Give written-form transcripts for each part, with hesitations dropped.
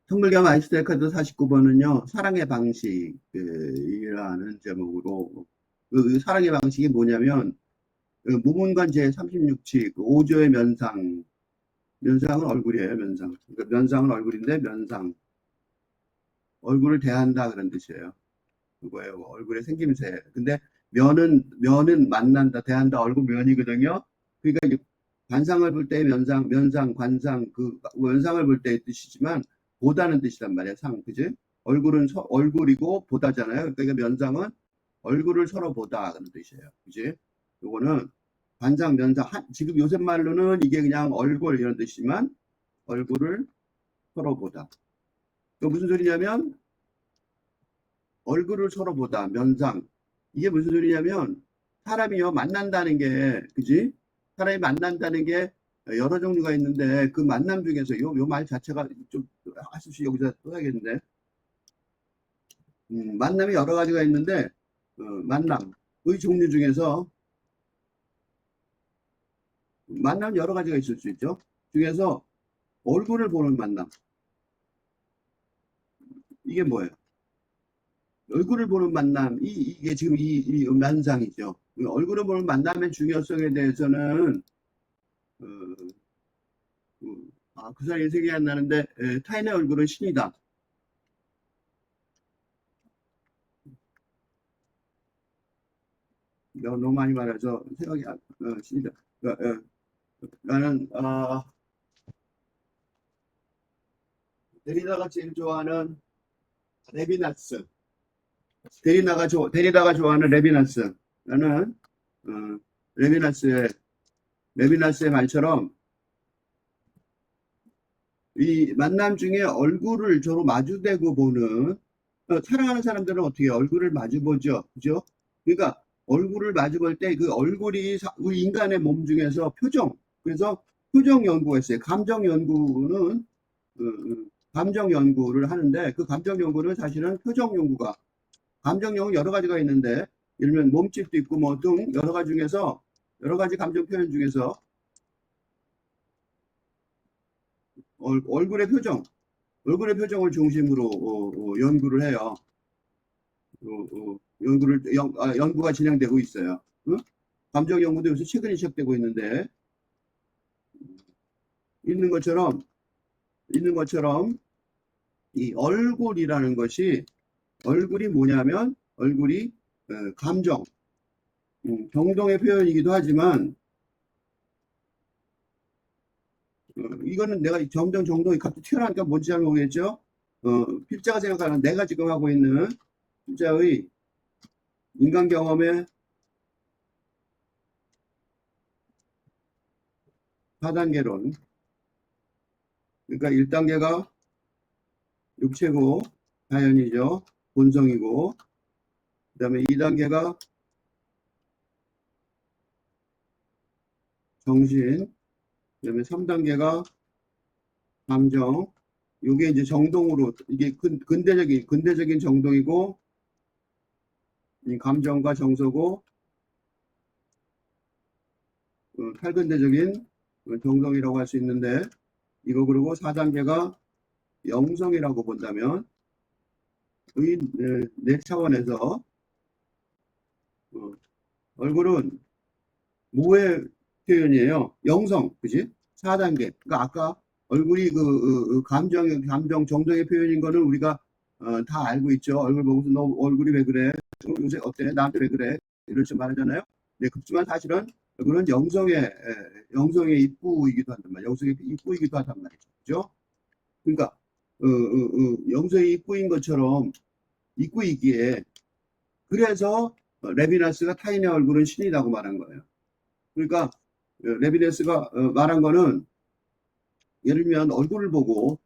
선물겸 아이스테이 카드 49번은요, 사랑의 방식이라는 제목으로, 그 사랑의 방식이 뭐냐면, 그 무문관 제36치, 그 5조의 면상, 면상은 얼굴이에요, 면상. 그러니까 면상은 얼굴인데, 면상. 얼굴을 대한다, 그런 뜻이에요. 그거예요. 얼굴의 생김새. 근데 면은 만난다, 대한다, 얼굴 면이거든요. 그러니까 이제 관상을 볼 때 면상, 관상, 그 면상을 볼 때의 뜻이지만 보다는 뜻이란 말이야, 그지? 얼굴은 얼굴이고 보다잖아요. 그러니까 면상은 얼굴을 서로 보다 그런 뜻이에요. 그지? 요거는 관상, 면상, 지금 요새 말로는 이게 그냥 얼굴 이런 뜻이지만 얼굴을 서로 보다. 또 무슨 소리냐면 얼굴을 서로 보다, 면상. 이게 무슨 소리냐면, 사람이요, 만난다는 게, 그지? 사람이 만난다는 게 여러 종류가 있는데, 그 만남 중에서, 요 말 자체가 좀, 하수씨 여기서 또 해야겠는데, 만남이 여러 가지가 있는데, 만남의 종류 중에서, 만남 여러 가지가 있을 수 있죠. 중에서, 얼굴을 보는 만남. 이게 뭐예요? 얼굴을 보는 만남, 이게 지금 이 만상이죠. 얼굴을 보는 만남의 중요성에 대해서는, 어, 그 사람이 생각이 안 나는데 타인의 얼굴은 신이다. 내가 너무 많이 말해서 생각이 신이다. 나는 데리다가 제일 좋아하는 레비나스. 데리다가 좋아하는 레비나스. 나는 어, 레비나스의 레비나스의 말처럼 이 만남 중에 얼굴을 서로 마주대고 보는 사랑하는 사람들은 어떻게 얼굴을 마주 보죠, 그죠? 그러니까 얼굴을 마주 볼 때 그 얼굴이 우리 인간의 몸 중에서 그래서 표정 연구가 있어요. 감정 연구는 감정 연구를 하는데 그 감정 연구는 사실은 표정 연구가 감정 연구 여러 가지가 있는데 예를 들면 몸짓도 있고 뭐 등 여러 가지 중에서 여러 가지 감정 표현 중에서 얼굴의 표정 얼굴의 표정을 중심으로 연구를 해요. 연구가 진행되고 있어요. 응? 감정 연구도 요새 최근에 시작되고 있는 것처럼, 있는 것처럼, 이 얼굴이 뭐냐면, 얼굴이, 감정, 정동의 표현이기도 하지만, 이거는 내가 정동이 갑자기 튀어나오니까 뭔지 잘 모르겠죠? 필자가 생각하는 내가 지금 하고 있는 필자의 인간 경험의 4단계론. 그러니까 1단계가 육체고, 자연이죠. 본성이고, 그 다음에 2단계가 정신, 그 다음에 3단계가 감정, 요게 이제 정동으로, 이게 근대적인 정동이고, 이 감정과 정서고, 탈근대적인 정동이라고 할 수 있는데, 이거 그리고 4단계가 영성이라고 본다면, 이 네 차원에서, 어, 얼굴은 뭐의 표현이에요? 영성, 그지? 4단계. 그러니까 아까 얼굴이 감정 정도의 표현인 거는 우리가 다 알고 있죠. 얼굴 보고서 너 얼굴이 왜 그래? 요새 어때? 나한테 왜 그래? 이렇게 말하잖아요. 네, 그렇지만 사실은 얼굴은 영성의 입구이기도 한단 말이에요. 영성의 입구이기도 하단 말이죠. 그죠? 그러니까 영성의 입구인 것처럼 입구이기에 그래서 레비나스가 타인의 얼굴은 신이라고 말한 거예요. 그러니까 레비네스가 말한 거는 예를 들면 얼굴을 보고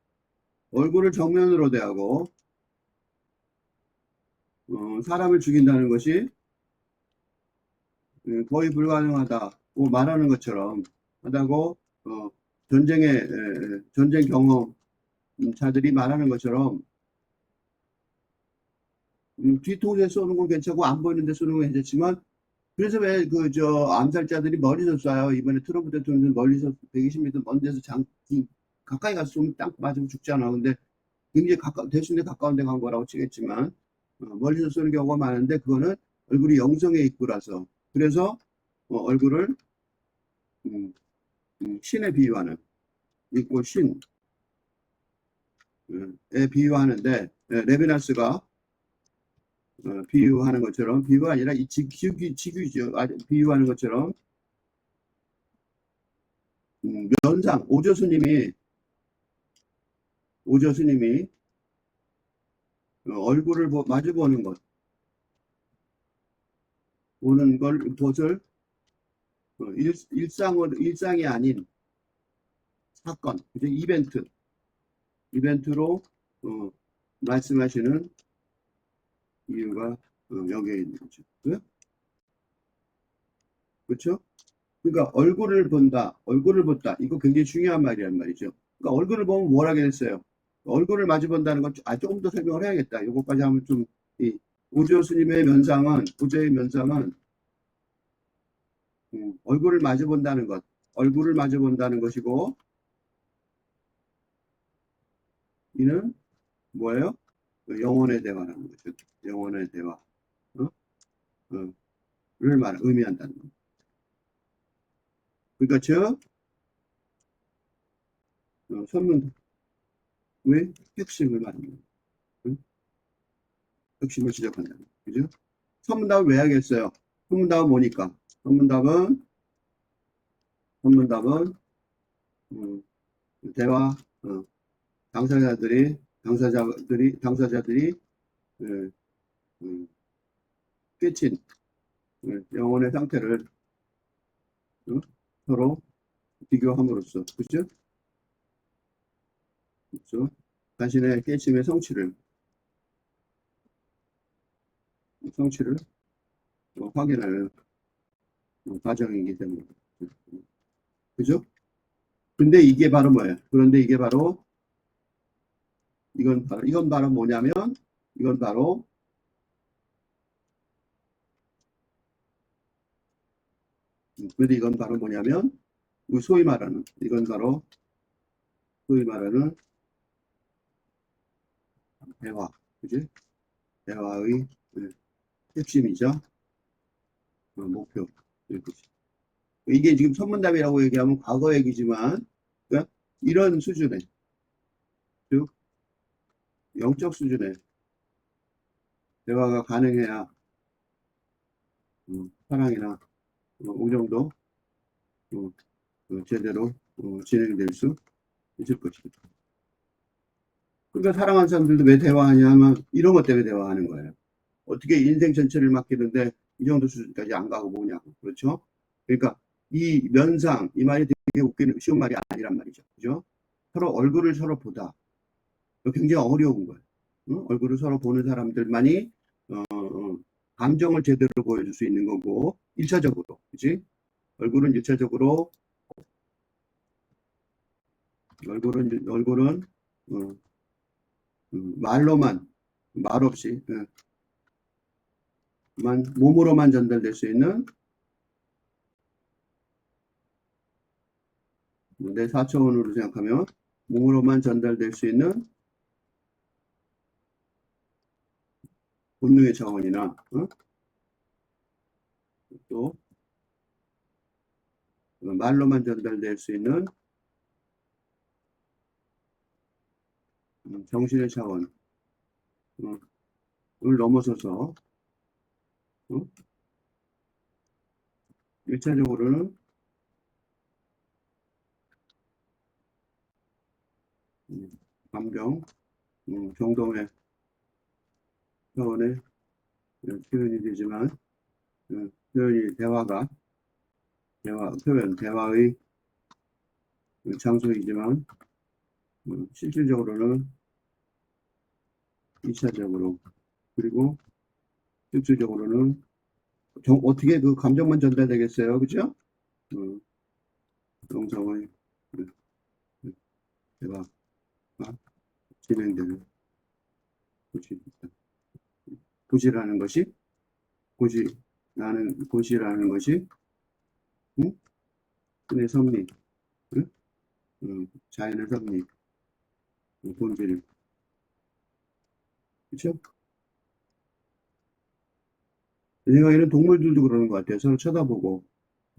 얼굴을 정면으로 대하고 사람을 죽인다는 것이 거의 불가능하다고 말하는 것처럼 하다고 어, 전쟁 경험자들이 말하는 것처럼 뒤통수에 쏘는 건 괜찮고 안 보이는데 쏘는 건 괜찮지만 그래서 왜 암살자들이 멀리서 쏴요. 이번에 트럼프 대통령은 멀리서 120m 먼 데서 가까이 가서 쏘면 딱 맞으면 죽잖아. 근데 굉장히 대신에 가까운 데 간 거라고 치겠지만, 멀리서 쏘는 경우가 많은데, 그거는 얼굴이 영성에 입구라서. 그래서, 얼굴을, 음, 신에 비유하는, 있고 신, 에 비유하는데, 레비나스가, 비유하는 것처럼, 비유가 아니라 이 직유죠. 비유하는 것처럼, 면상, 오조 스님이 얼굴을 마주 보는 것을 일상이 아닌 사건, 그죠? 이벤트로 말씀하시는 이유가 여기에 있는 거죠. 그렇죠? 그러니까 얼굴을 본다. 이거 굉장히 중요한 말이란 말이죠. 그러니까 얼굴을 보면 뭘 하게 됐어요? 얼굴을 마주 본다는 건 조금 더 설명을 해야겠다. 요거까지 하면 좀, 이 우주의 면상은 얼굴을 마주 본다는 것이고, 이는 뭐예요? 영혼의 대화라는 거죠. 영혼의 대화. 어? 어, 의미한다는 거. 그러니까 선문 왜 핵심을 말하는 거예요. 응? 핵심을 지적한다는 거예요. 그죠? 선문답을 왜 하겠어요? 선문답은 뭐니까? 선문답은 음, 대화 당사자들이 음, 음, 깨친 영혼의 상태를 서로 비교함으로써, 그죠? 그죠? 자신의 깨침의 성취를 확인하는 과정이기 때문에. 그죠? 근데 이게 바로 뭐예요? 그런데 이게 바로, 이건 바로 뭐냐면, 이건 바로, 근데 이건 바로 뭐냐면, 소위 말하는 대화, 그지? 대화의 핵심이죠. 목표. 이게 지금 선문답이라고 얘기하면 과거 얘기지만, 그러니까 이런 수준의, 즉, 영적 수준의 대화가 가능해야, 사랑이나, 우정도, 제대로, 진행될 수 있을 것입니다. 그러니까 사랑하는 사람들도 왜 대화하냐면, 이런 것 때문에 대화하는 거예요. 어떻게 인생 전체를 맡기는데, 이 정도 수준까지 안 가고 뭐냐고. 그렇죠? 그러니까, 이 말이 되게 웃기는, 쉬운 말이 아니란 말이죠. 그죠? 얼굴을 서로 보다. 굉장히 어려운 거예요. 얼굴을 서로 보는 사람들만이 감정을 제대로 보여줄 수 있는 거고, 1차적으로, 그지? 얼굴은 1차적으로, 얼굴은 말 없이 몸으로만 전달될 수 있는 내 4차원으로 생각하면 몸으로만 전달될 수 있는 본능의 차원이나 또 말로만 전달될 수 있는 정신의 차원을 넘어서서 1차적으로는 감정, 정동의 차원의 표현이 되지만 대화의 장소이지만 실질적으로는 2차적으로 그리고 실질적으로는 어떻게 그 감정만 전달되겠어요, 그죠? 영상의 대화가 진행되는 고지라는 것이 신의 섭리, 자연의 섭리, 본질 그쵸? 내 생각에는 동물들도 그러는 것 같아요. 서로 쳐다보고.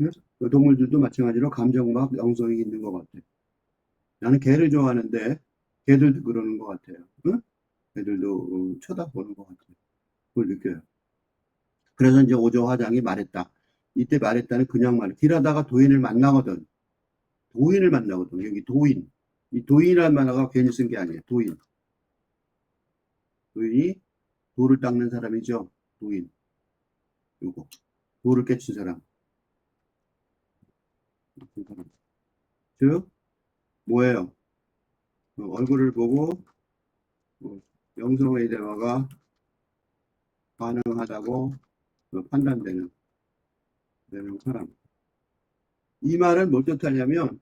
응? 그 동물들도 마찬가지로 감정막 영성이 있는 것 같아요. 나는 개를 좋아하는데 개들도 그러는 것 같아요. 응? 개들도 쳐다보는 것 같아요. 그걸 느껴요. 그래서 이제 오조 화장이 말했다. 이때 말했다는 그냥 말. 길하다가 도인을 만나거든. 도인을 만나거든. 여기 도인. 이 도인이라는 만화가 괜히 쓴 게 아니에요. 도인. 도인이 돌을 닦는 사람이죠. 도인. 요거. 돌을 깨친 사람. 즉, 뭐예요? 얼굴을 보고 영성의 대화가 가능하다고 판단되는 사람. 이 말은 뭘 뜻하냐면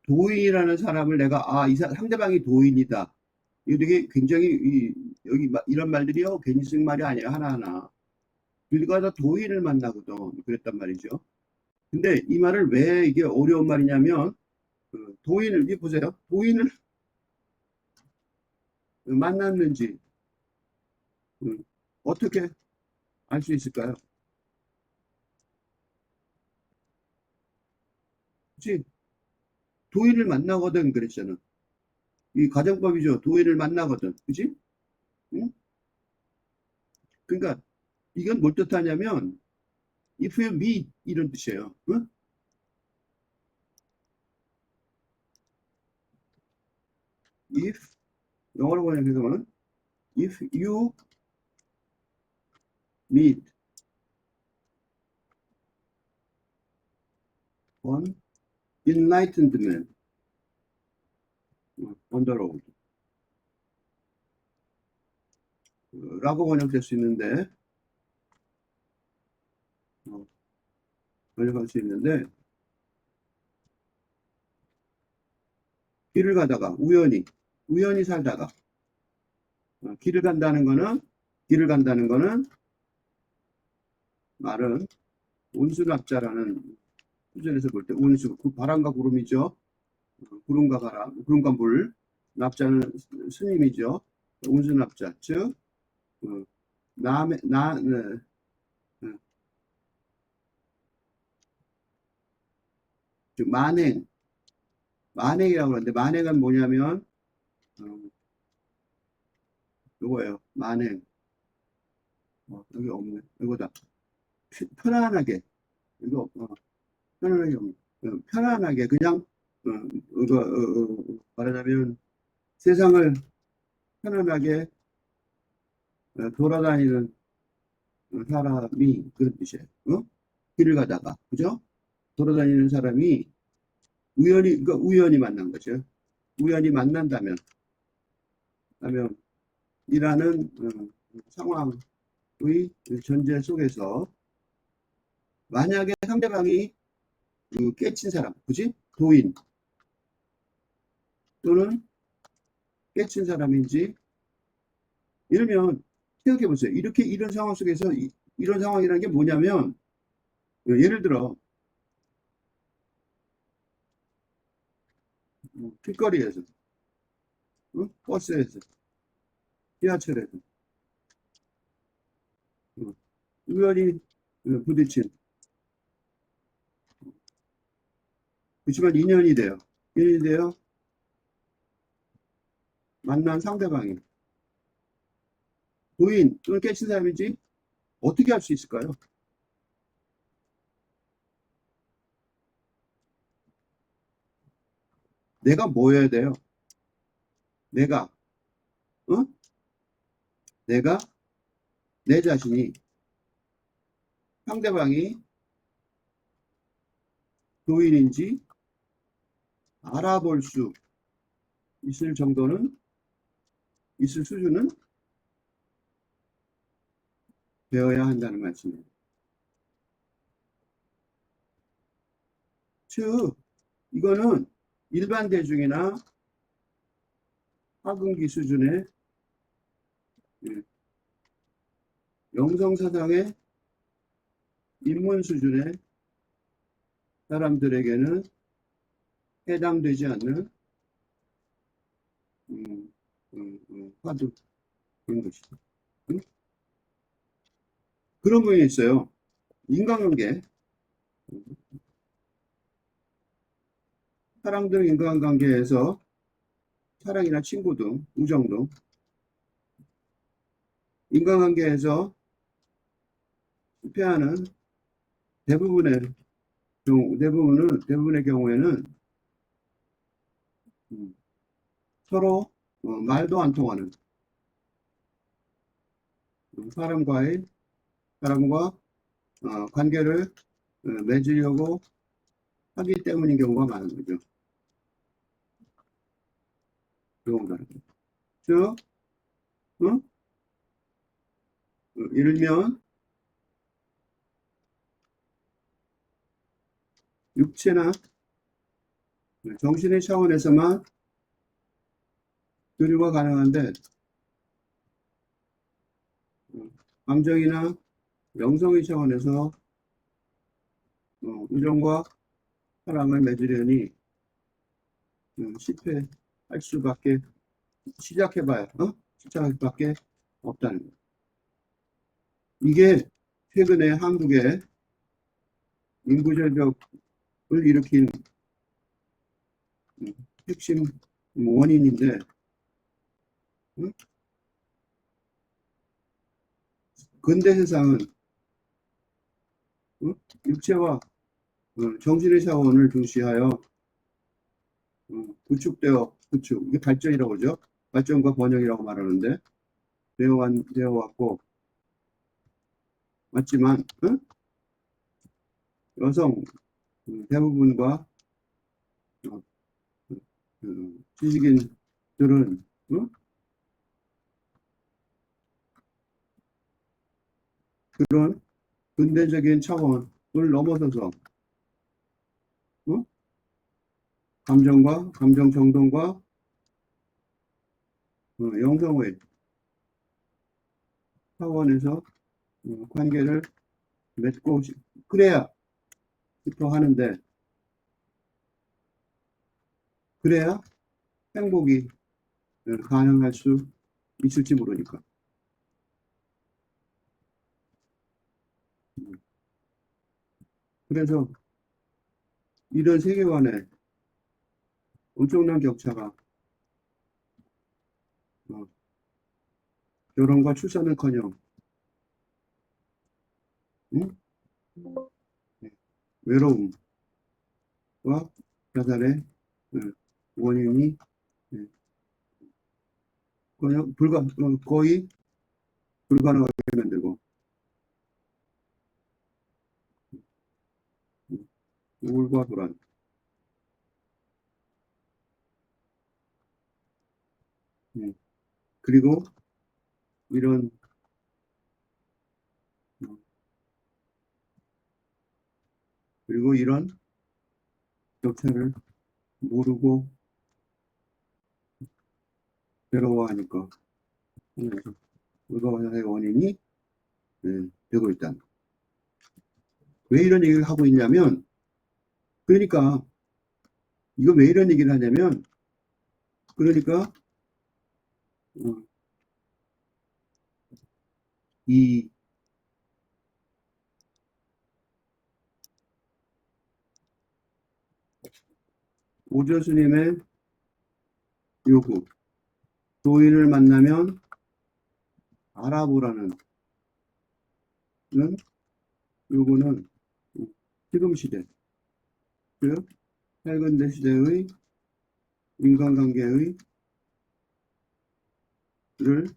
도인이라는 사람을 내가 상대방이 도인이다. 이거 되게 굉장히 여기 이런 말들이요 괜히 쓴 말이 아니에요 하나하나. 길 가다 도인을 만나거든 그랬단 말이죠. 근데 이 말을 왜 이게 어려운 말이냐면 도인을 이게 보세요. 도인을 만났는지 어떻게 알 수 있을까요? 그치? 도인을 만나거든 그랬잖아. 이 가정법이죠. 도인을 만나거든. 그치? 응? 그러니까 이건 뭘 뜻하냐면 if you meet 이런 뜻이에요. 응? if 영어로 번역해서는 if you meet an enlightened man on the road 라고 번역될 수 있는데 어, 번역할 수 있는데 길을 가다가 우연히 살다가 길을 간다는 거는 말은 온순합자라는 수준에서 볼 때 온수 그 바람과 구름이죠. 구름과 바람 구름과 물 납자는 스님이죠. 온순합자 즉 남의 어, 즉 만행이라고 하는데 만행은 뭐냐면 어, 이거예요. 만행 여기 없네. 이거다. 편안하게 이거 편안하게 편안하게 그냥 이거 말하자면 세상을 편안하게 돌아다니는 사람이 그런 뜻이에요. 길을 가다가 그죠? 돌아다니는 사람이 그러니까 우연히 만난 거죠. 우연히 만난다면 하면 이라는 상황의 전제 속에서 만약에 상대방이 깨친 사람, 그지? 도인 또는 깨친 사람인지 이러면 생각해 보세요. 이렇게 이런 상황 속에서 이런 상황이라는 게 뭐냐면 예를 들어 길거리에서 버스에서 지하철에서 어, 우연히 부딪힌 그렇지만 인연이 돼요 만난 상대방이 도인 또는 깨친 사람인지 어떻게 할 수 있을까요? 내가 뭐 해야 돼요? 내가 어? 내가 내 자신이 상대방이 도인인지 알아볼 수 있을 정도는 있을 수준은 되어야 한다는 말씀이에요. 즉 이거는 일반 대중이나 학은기 수준의 영성사상의 입문 수준의 사람들에게는 해당되지 않는 화두 그런 것이죠. 응? 그런 부분이 있어요. 인간관계. 사람들 인간관계에서 사랑이나 친구 등, 우정 등 인간관계에서 실패하는 대부분의 경우에는 음, 서로 말도 안 통하는 사람과 관계를 맺으려고 하기 때문인 경우가 많은 거죠. 경우가. 즉, 어? 일면 육체나 정신의 차원에서만 교류가 가능한데 감정이나 영성의 차원에서 우정과 사랑을 맺으려니 실패할 수밖에 시작해봐야 시작할 수밖에 없다는 거예요. 이게 최근에 한국의 인구절벽을 일으킨 핵심 원인인데 근대 세상은 육체와 정신의 차원을 중시하여 구축 이게 발전이라고 그러죠. 발전과 번영이라고 말하는데 되어 왔고 맞지만 여성 대부분과 어, 지식인들은 그런 근대적인 차원을 넘어서서 감정 정돈과 영성의 차원에서 관계를 맺고 그래야 싶어 하는데 그래야 행복이 가능할 수 있을지 모르니까. 그래서 이런 세계관에 엄청난 격차가 어, 결혼과 출산을커녕 외로움과 자살의 원인이 거의 불가능하게 만들고 우울과 불안 그리고 이런 격차를 모르고 괴로워하니까 불가사의 원인이 되고 있다. 왜 이런 얘기를 하고 있냐면 그러니까 이거 왜 이런 얘기를 하냐면 그러니까 이 오조 스님의 요구 도인을 만나면 알아보라는 요구는 지금 시대 즉 현대 시대의 인간관계의 를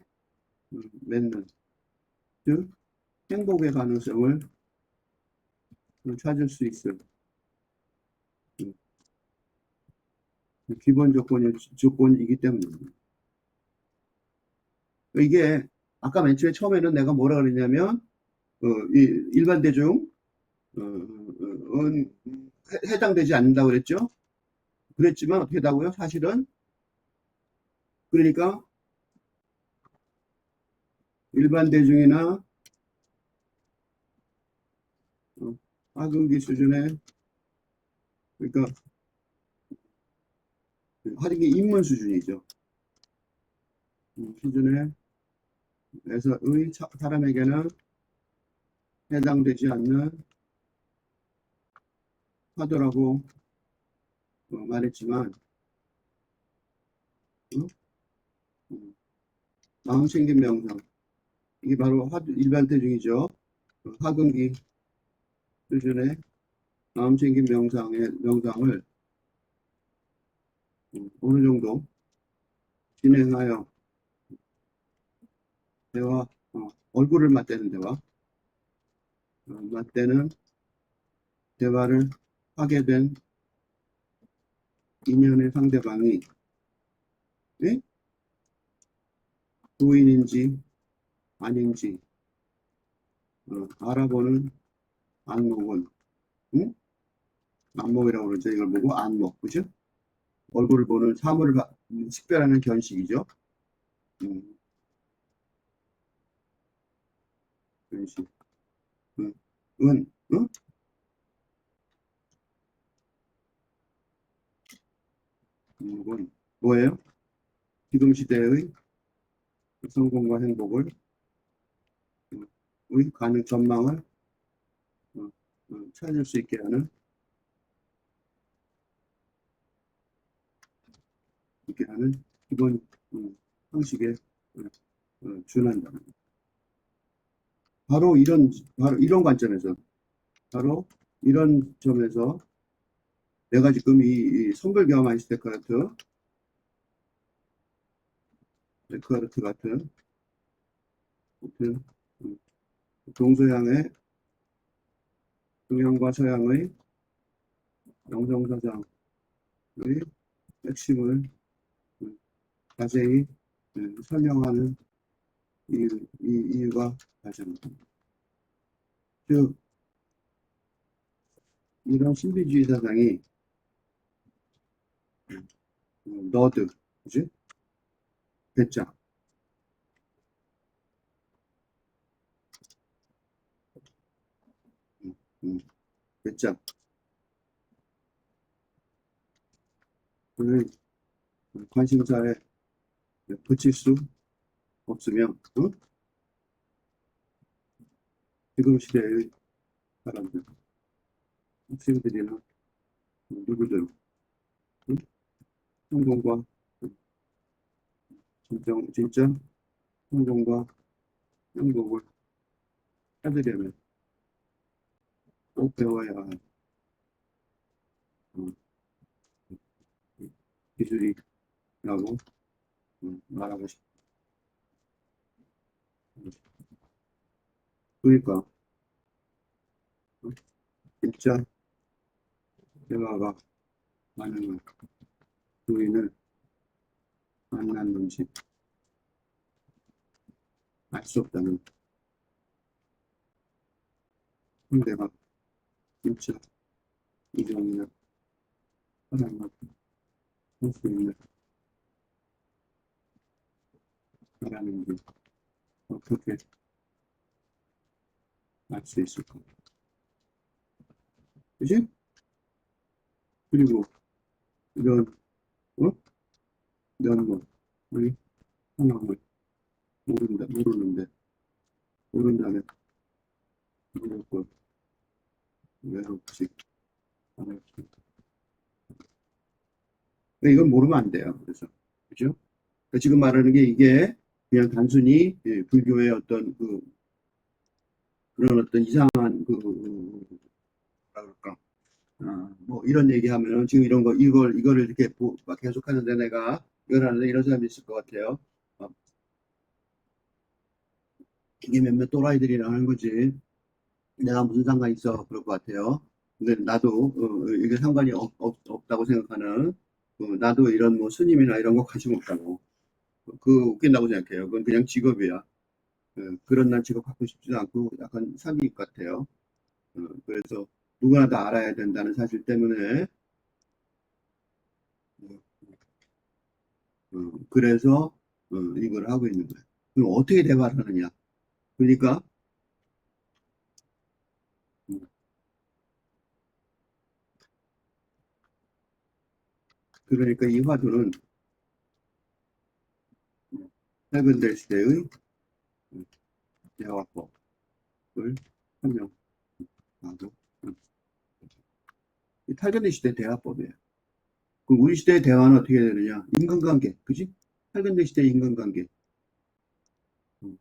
맺는 즉 행복의 가능성을 찾을 수 있을 기본 조건이기 때문입니다. 이게 아까 맨 처음에는 내가 뭐라 그랬냐면 일반 대중 해당되지 않는다고 그랬죠. 그랬지만 어떻게 다고요? 사실은 그러니까 일반 대중이나 하등기 수준의 그러니까 하등기 입문 수준이죠. 수준의 그래서 사람에게는 해당되지 않는 화두라고 말했지만, 어? 음, 마음 챙김 명상. 이게 바로 일반태 중이죠. 하근기 수준의 마음 챙김 명상을 어느 정도 진행하여 대화, 얼굴을 맞대는 대화, 맞대는 대화를 하게 된 인연의 상대방이 예? 부인인지 아닌지 알아보는 안목은 응? 안목이라고 그러죠. 이걸 보고 안목, 그죠? 얼굴을 보는 사물을 식별하는 견식이죠. 음, 견식. 응? 응? 안목은 뭐예요? 지금 시대의 성공과 행복을 의 가능 전망을 어, 찾을 수 있게 하는 기본 형식에 준한다. 바로 이런 관점에서 바로 이런 점에서 내가 지금 이 성별경화이스 데카르트 같은 동서양의 동양과 서양의 영성사상의 핵심을 자세히 설명하는 이유가 발생합니다. 즉 이런 신비주의 사상이 너드, 그지? 배짱, 음, 배짱, 을 관심사에 붙일 수 없으면 지금 시대의 사람들, 학생들이나 누구들 성공과 진짜 성공과 행복을 찾으려면 꼭 배워야 할 어, 기술이라고 말하고 싶습니다. 그러니까 진짜 대화가 가능한 부인을 만났는지 알 수 없다는 상대가 진짜 이정이나 사랑을 할 수 있는 사람인지 어떻게 알 수 있을까? 그지? 그리고 이런 어? 면목 우리 상황을 모른다면 무조건 외롭지 않을지. 이건 모르면 안 돼요. 그래서 그죠? 그러니까 지금 말하는 게 이게 그냥 단순히 불교의 어떤 그런 어떤 이상한 뭐라 그럴까? 뭐 이런 얘기하면은 지금 이런 거 이거를 이렇게 막 계속 하는데 내가 이걸 하는데 이런 사람이 있을 것 같아요. 어, 이게 몇몇 또라이들이랑 하는 거지. 내가 무슨 상관 있어 그럴 것 같아요. 근데 나도 이게 상관이 없다고 생각하는 나도 이런 뭐 스님이나 이런 거 관심 없다고. 웃긴다고 생각해요. 그건 그냥 직업이야. 그런 난 직업 갖고 싶지도 않고 약간 사기일 것 같아요. 그래서 누구나 다 알아야 된다는 사실 때문에 그래서 이걸 하고 있는 거예요. 그럼 어떻게 대화를 하느냐? 그러니까 음, 이 화두는 해근될 시대의 대화법을 설명하고 이 탈근대 시대 대화법이에요. 그럼 우리 시대의 대화는 어떻게 되느냐? 인간관계, 그지? 탈근대 시대 인간관계. 음,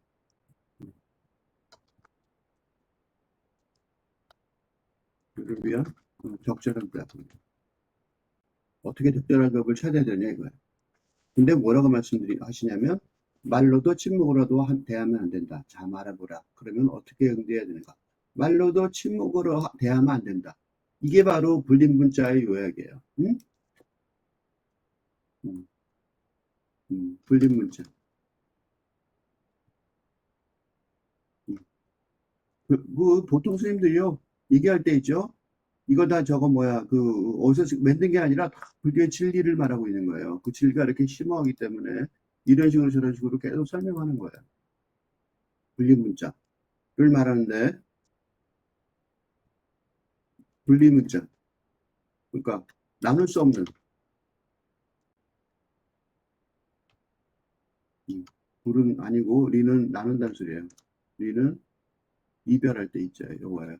를 위한 적절한 대화. 어떻게 적절한 답을 찾아야 되냐 이거야. 근데 뭐라고 하시냐면 말로도 침묵으로도 대하면 안 된다. 자, 말해보라. 그러면 어떻게 응대해야 되는가? 말로도 침묵으로 대하면 안 된다. 이게 바로 불린 문자의 요약이에요. 응? 불린 문자. 보통 스님들이요 얘기할 때 있죠. 이거 다 저거 뭐야 어디서 만든 게 아니라 다 불교의 진리를 말하고 있는 거예요. 그 진리가 이렇게 심오하기 때문에 이런 식으로 저런 식으로 계속 설명하는 거예요. 불린 문자를 말하는데 불린 문자. 그러니까 나눌 수 없는 불은 아니고 리는 나눈다는 소리예요. 리는 이별할 때 있죠. 요거예요.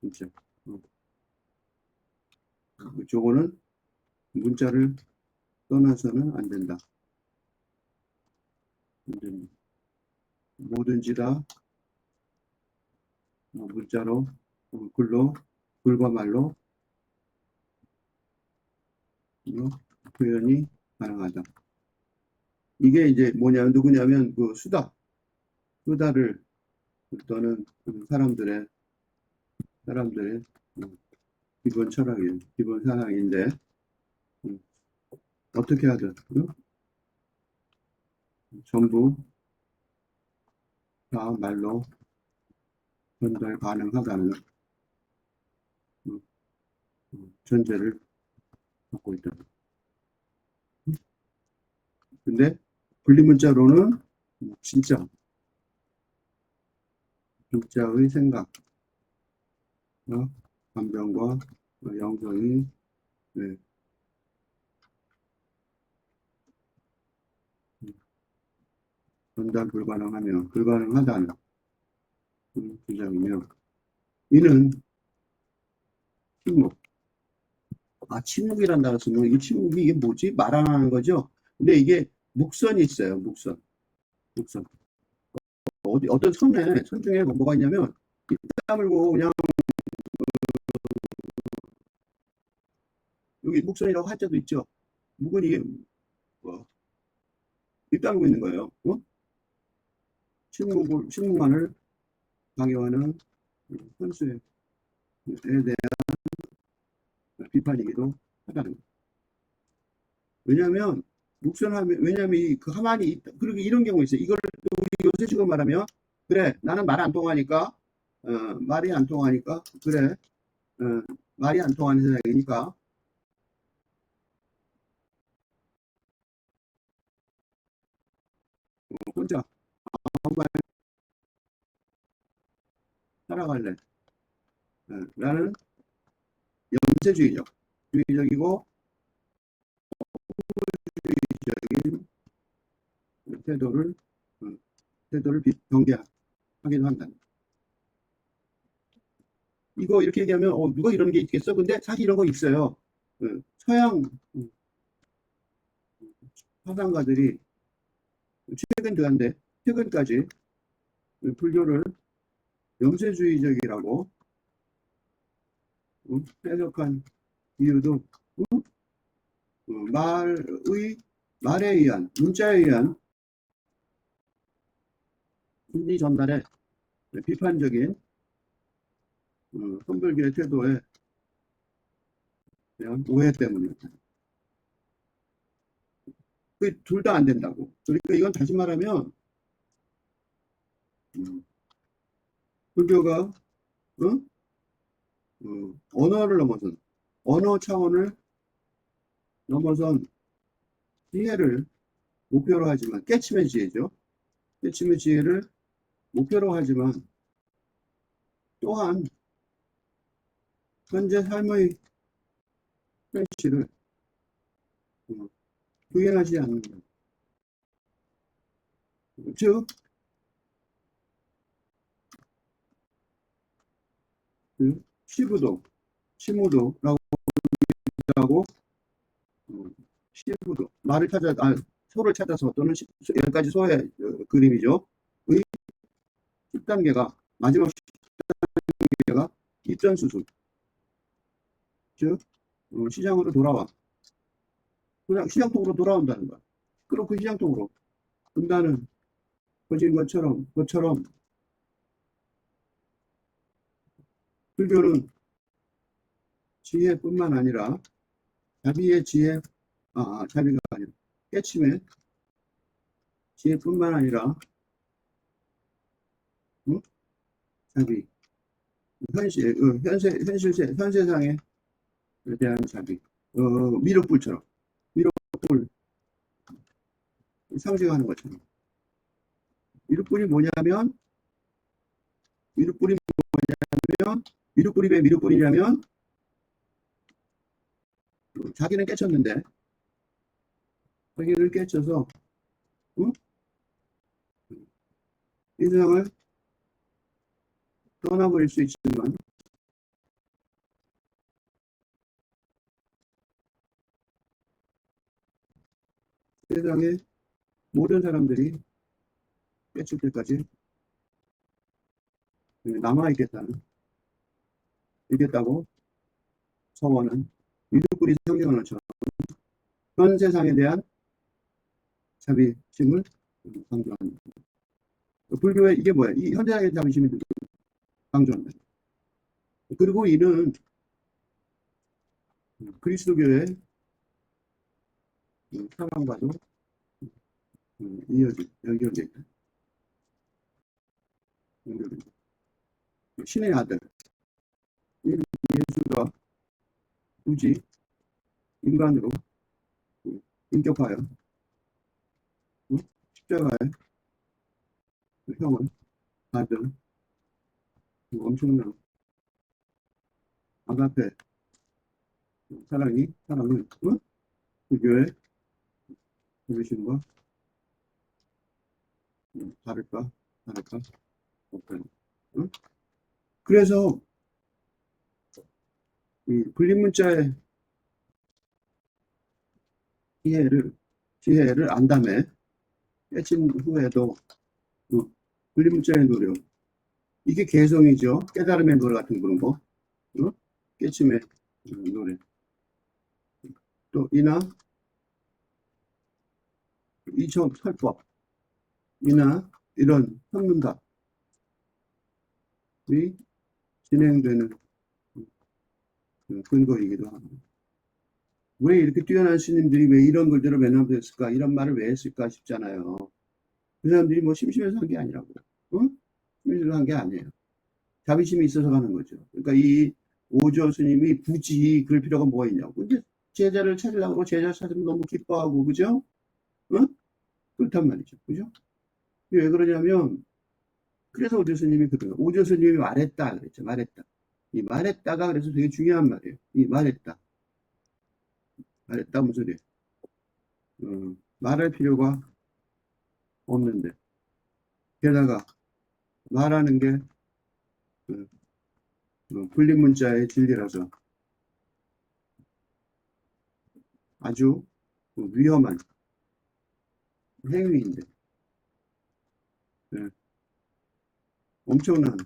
진짜. 저거는 문자를 떠나서는 안 된다. 안 된다. 뭐든지 다 문자로, 글로, 글과 말로 표현이 가능하다. 이게 이제 뭐냐, 누구냐면 수다를 떠는 사람들의 기본 철학이에요. 기본 사상인데, 어떻게 하든, 전부 다 말로 전달 가능하다는 전제를 갖고 있다. 근데 분리문자로는 진짜의 생각, 감정과 영성이 네, 전달 불가능하다는 주장이며 이는 침묵. 침묵이란 단어 쓰면 이 침묵이 이게 뭐지? 말 안 하는 거죠? 근데 이게 목선이 있어요. 목선. 어떤 선 중에 뭐가 있냐면 입 다물고 그냥 여기 목선이라고 할 때도 있죠. 묵은 이게 뭐, 입 다물고 있는 거예요. 침묵만을 강요하는 현수에 대한 비판이기도 하다는 거예요. 왜냐하면 왜냐하면 그 가만히 그리고 이런 경우 있어요. 이걸 우리 요새 지금 말하면 그래 나는 말 안 통하니까 말이 안 통하니까 그래 말이 안 통하는 세상이니까 혼자 정말 살아갈래. 나는 염세주의적이고 주의적인 태도를 어, 경계하기도 한다. 이거 이렇게 얘기하면 누가 이런 게 있겠어? 근데 사실 이런 거 있어요. 서양 사상가들이 최근까지 불교를 염세주의적이라고 해석한 이유도 말에 의한 문자에 의한 진리 전달에 비판적인 선불교의 태도에 대한 오해 때문입니다. 둘 다 안 된다고. 그러니까 이건 다시 말하면 불교가 언어를 넘어선 언어 차원을 넘어선 지혜를 목표로 하지만 깨침의 지혜죠. 깨침의 지혜를 목표로 하지만 또한 현재 삶의 현실을 부인하지 않는다. 즉 그 시부도, 시무도라고 하고, 시부도, 소를 찾아서 또는 여기까지 소의 그림이죠. 의 10단계가, 마지막 10단계가 입전수술, 즉, 시장으로 돌아와. 그냥 시장통으로 돌아온다는 거야. 그럼 그 시장통으로. 분단은 거진 것처럼, 불교는 지혜뿐만 아니라, 자비의 지혜, 자비가 아니라, 깨침의 지혜뿐만 아니라, 응? 자비, 현세상에 대한 자비, 미륵불처럼, 미륵불 상징하는 것처럼. 미륵불이 뭐냐면, 미륵불이 미륵불이 왜 미륵불이냐면, 자기는 깨쳤는데, 자기를 깨쳐서, 응? 이 세상을 떠나버릴 수 있지만, 세상의 모든 사람들이 깨칠 때까지 있겠다고 서원은 미륵불이 상징하는 것처럼 현 세상에 대한 자비심을 강조합니다. 불교의 이게 뭐야? 이 현세상의 자비심을 강조한다. 그리고 이는 그리스도교의 사랑과도 연결돼 있다. 신의 아들 예수가 굳이 인간으로 인격하여 십자가의 형을 받은 엄청난 아가페 사랑은 불교의 자비심과 다를까 없다. 그래서 이 불림문자의 지혜를 안 다음에 깨친 후에도 불림문자의 노력, 이게 개성이죠. 깨달음의 노래 같은 그런 거, 깨침의 노래. 또 이나 이첩 설법, 이나 이런 현문답이 진행되는 근거이기도 합니다. 왜 이렇게 뛰어난 스님들이 왜 이런 글들을 맨날 했을까? 이런 말을 왜 했을까 싶잖아요. 그 사람들이 뭐 심심해서 한 게 아니라고요. 심심해서 한 게 아니에요. 자비심이 있어서 하는 거죠. 그러니까 이 오조 스님이 굳이 그럴 필요가 뭐가 있냐고. 근데 제자를 찾으려고 제자 찾으면 너무 기뻐하고, 그죠? 그렇단 말이죠. 그죠? 왜 그러냐면, 그래서 오조 스님이 그래요. 오조 스님이 말했다. 그랬죠. 말했다. 이 말했다가 그래서 되게 중요한 말이에요. 이 말했다. 무슨 소리예요? 말할 필요가 없는데. 게다가 말하는 게 불림문자의 진리라서 아주 위험한 행위인데, 엄청난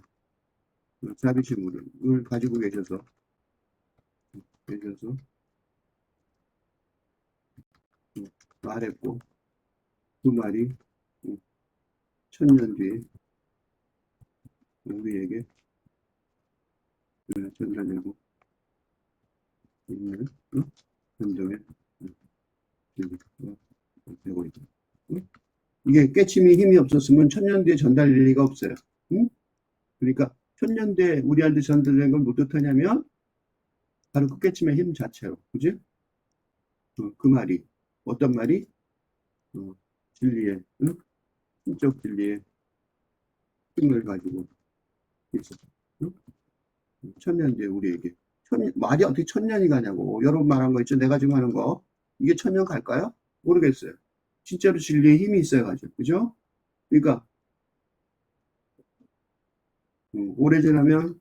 자비심을 가지고 계셔서 말했고, 그 말이 1000년 뒤에 우리에게 전달되고 있는 감정의 진리가 되고 있다. 이게 깨침이 힘이 없었으면 1000년 뒤에 전달될 리가 없어요. 그러니까 1000년 뒤에 우리한테 전달된 걸 못 어떠냐면 바로 그 깨침의 힘 자체로, 그지? 그 말이 어떤 말이 진리의 신적 진리의 힘을 가지고 있어. 1000년 뒤에 우리에게 말이 어떻게 1000년이 가냐고. 여러분 말한 거 있죠? 내가 지금 하는 거 이게 1000년 갈까요? 모르겠어요. 진짜로 진리의 힘이 있어야죠. 그죠? 그러니까 오래 지나면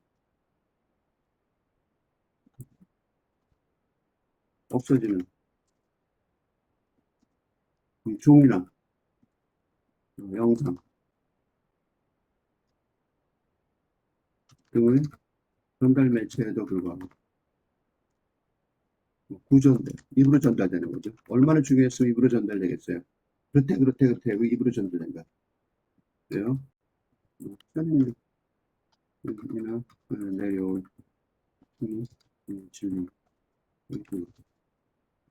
없어지는 종이나 영상 등의 전달 매체에도 불구하고 구전대, 입으로 전달되는 거죠. 얼마나 중요했으면 입으로 전달되겠어요. 그렇대 입으로 전달된다. 그래요. 선임이나 내려온 질문,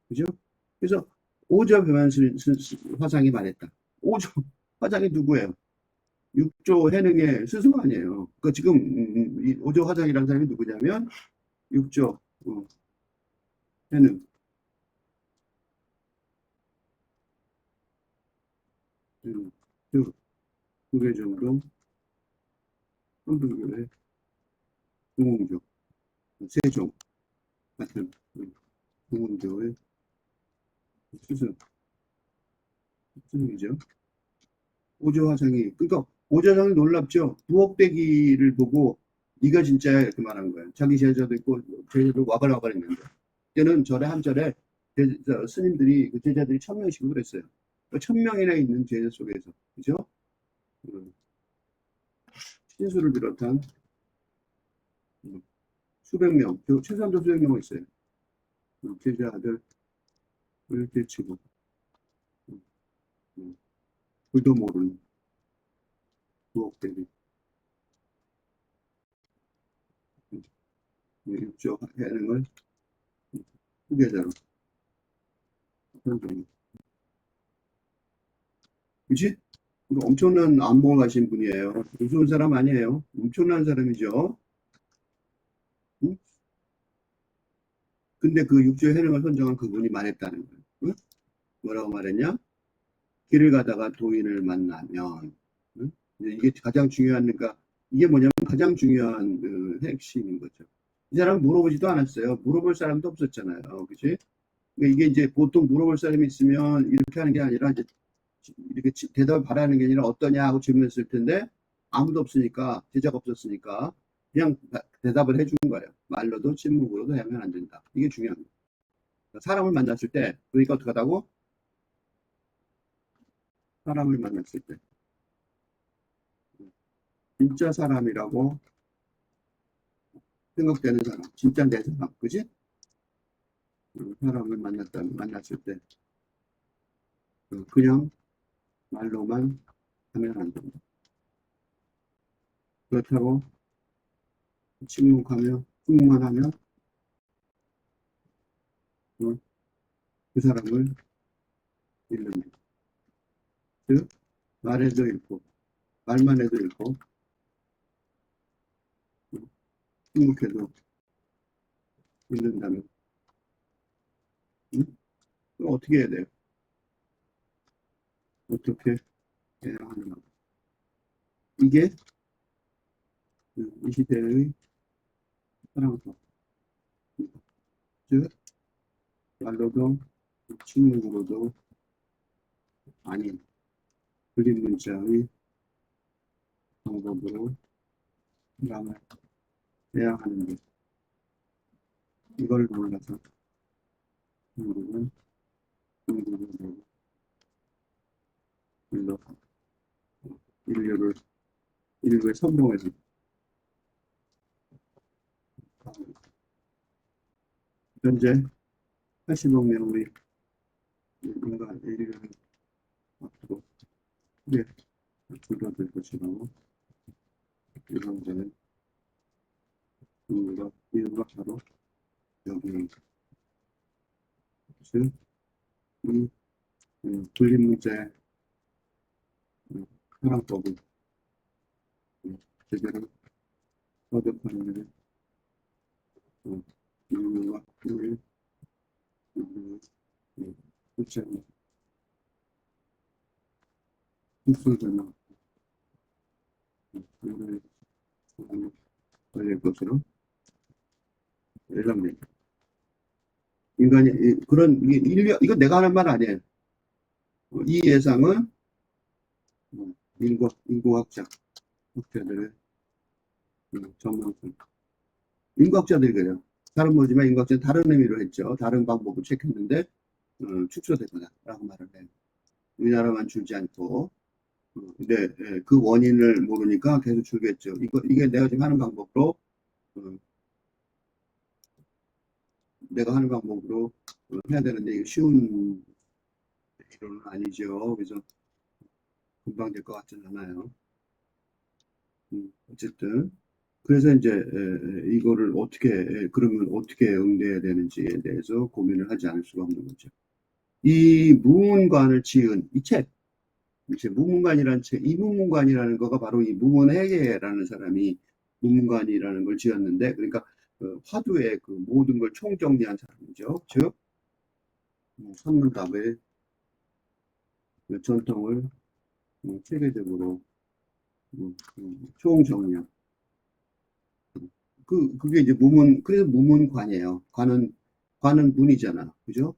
그죠? 그래서 오조 배만순 화상이 말했다. 오조 화상이 누구예요? 육조 해능의 스승 아니에요. 그 지금 이 오조 화상이라는 사람이 누구냐면 육조 해능 그 두개 정도 한국교회 동원교 세종 같은 동원교회 스승이죠. 오조 화상이 그러니까 오조 화상이 놀랍죠. 부엌대기를 보고 네가 진짜야 이렇게 말한 거예요. 자기 제자도 있고 제자도 와발와발 했는데 그때는 절에 한 절에 스님들이 그 제자들이 1000명씩을 그랬어요. 1000명이나 있는 제자 속에서 그죠? 신수를 비롯한 수백 명, 최소한도 수백 명은 있어요. 제자들을 제치고 불도 모르는 부엌대기 입조하는 걸 후계자로 선정. 그치? 엄청난 안목을 가신 분이에요. 무서운 사람 아니에요. 엄청난 사람이죠. 응? 근데 그 육조 해능을 선정한 그분이 말했다는 거예요. 응? 뭐라고 말했냐? 길을 가다가 도인을 만나면, 응? 이게 가장 중요한, 그러니까 이게 뭐냐면 가장 중요한 그 핵심인 거죠. 이 사람 물어보지도 않았어요. 물어볼 사람도 없었잖아요. 그치? 그러니까 이게 이제 보통 물어볼 사람이 있으면 이렇게 하는 게 아니라 이제 이렇게 대답을 바라는 게 아니라 어떠냐 하고 질문했을 텐데 아무도 없으니까 제자가 없었으니까 그냥 대답을 해준 거예요. 말로도 침묵으로도 하면 안 된다. 이게 중요한 거예요. 사람을 만났을 때 그러니까 어떻게 하다고 사람을 만났을 때 진짜 사람이라고 생각되는 사람, 진짜 내 사람, 그지? 사람을 만났을 때 그냥 말로만 하면 안 된다. 그렇다고 침묵만 하면 그 사람을 잃는다. 즉 말해도 잃고 말만 해도 잃고 침묵해도 잃는다면 응? 그럼 어떻게 해야 돼요? 어떻게 해야 하는가? 이게 이 시대의 사랑법. 즉 말로도 침묵으로도 아닌 그림 문자의 방법으로 사랑을 해야 하는데 이걸 몰라서 한국은 중국을 불러 인류의 선봉에서 현재 80억 명의 인간 인류를 앞으로 크게 줄어들 것이라고 예상되는 이유가 바로 여기입니다. 즉, 이 분리문자의 사랑법을 제대로 서득하는 데는 인류와 인류의 실체는 흡수되는 인류의 사랑이 걸릴 것으로 예상됩니다. 인간이 그런 인류 이거 내가 하는 말 아니에요. 이 예상은 인구학자들의 전망성. 인구학자들이 그래요. 다른 뭐지만 인과학자는 다른 의미로 했죠. 다른 방법으로 체크했는데 축소되거나라고 말을 해요. 우리나라만 줄지 않고. 근데 그 원인을 모르니까 계속 줄겠죠. 이게 내가 지금 하는 방법으로 어, 내가 하는 방법으로 해야 되는데 이게 쉬운 이론은 아니죠. 그래서 금방 될 것 같진 않아요. 어쨌든 그래서 이제 이거를 어떻게 그러면 어떻게 응대해야 되는지에 대해서 고민을 하지 않을 수가 없는 거죠. 이 무문관을 지은 이 책, 이제 무문관이라는 책, 이 무문관이라는 거가 바로 이 무문회계라는 사람이 무문관이라는 걸 지었는데, 그러니까 화두의 그 모든 걸 총정리한 사람이죠. 즉 선문답의 전통을 체계적으로 총정리한 그게 이제 그래서 무문관이에요. 관은 문이잖아. 그죠?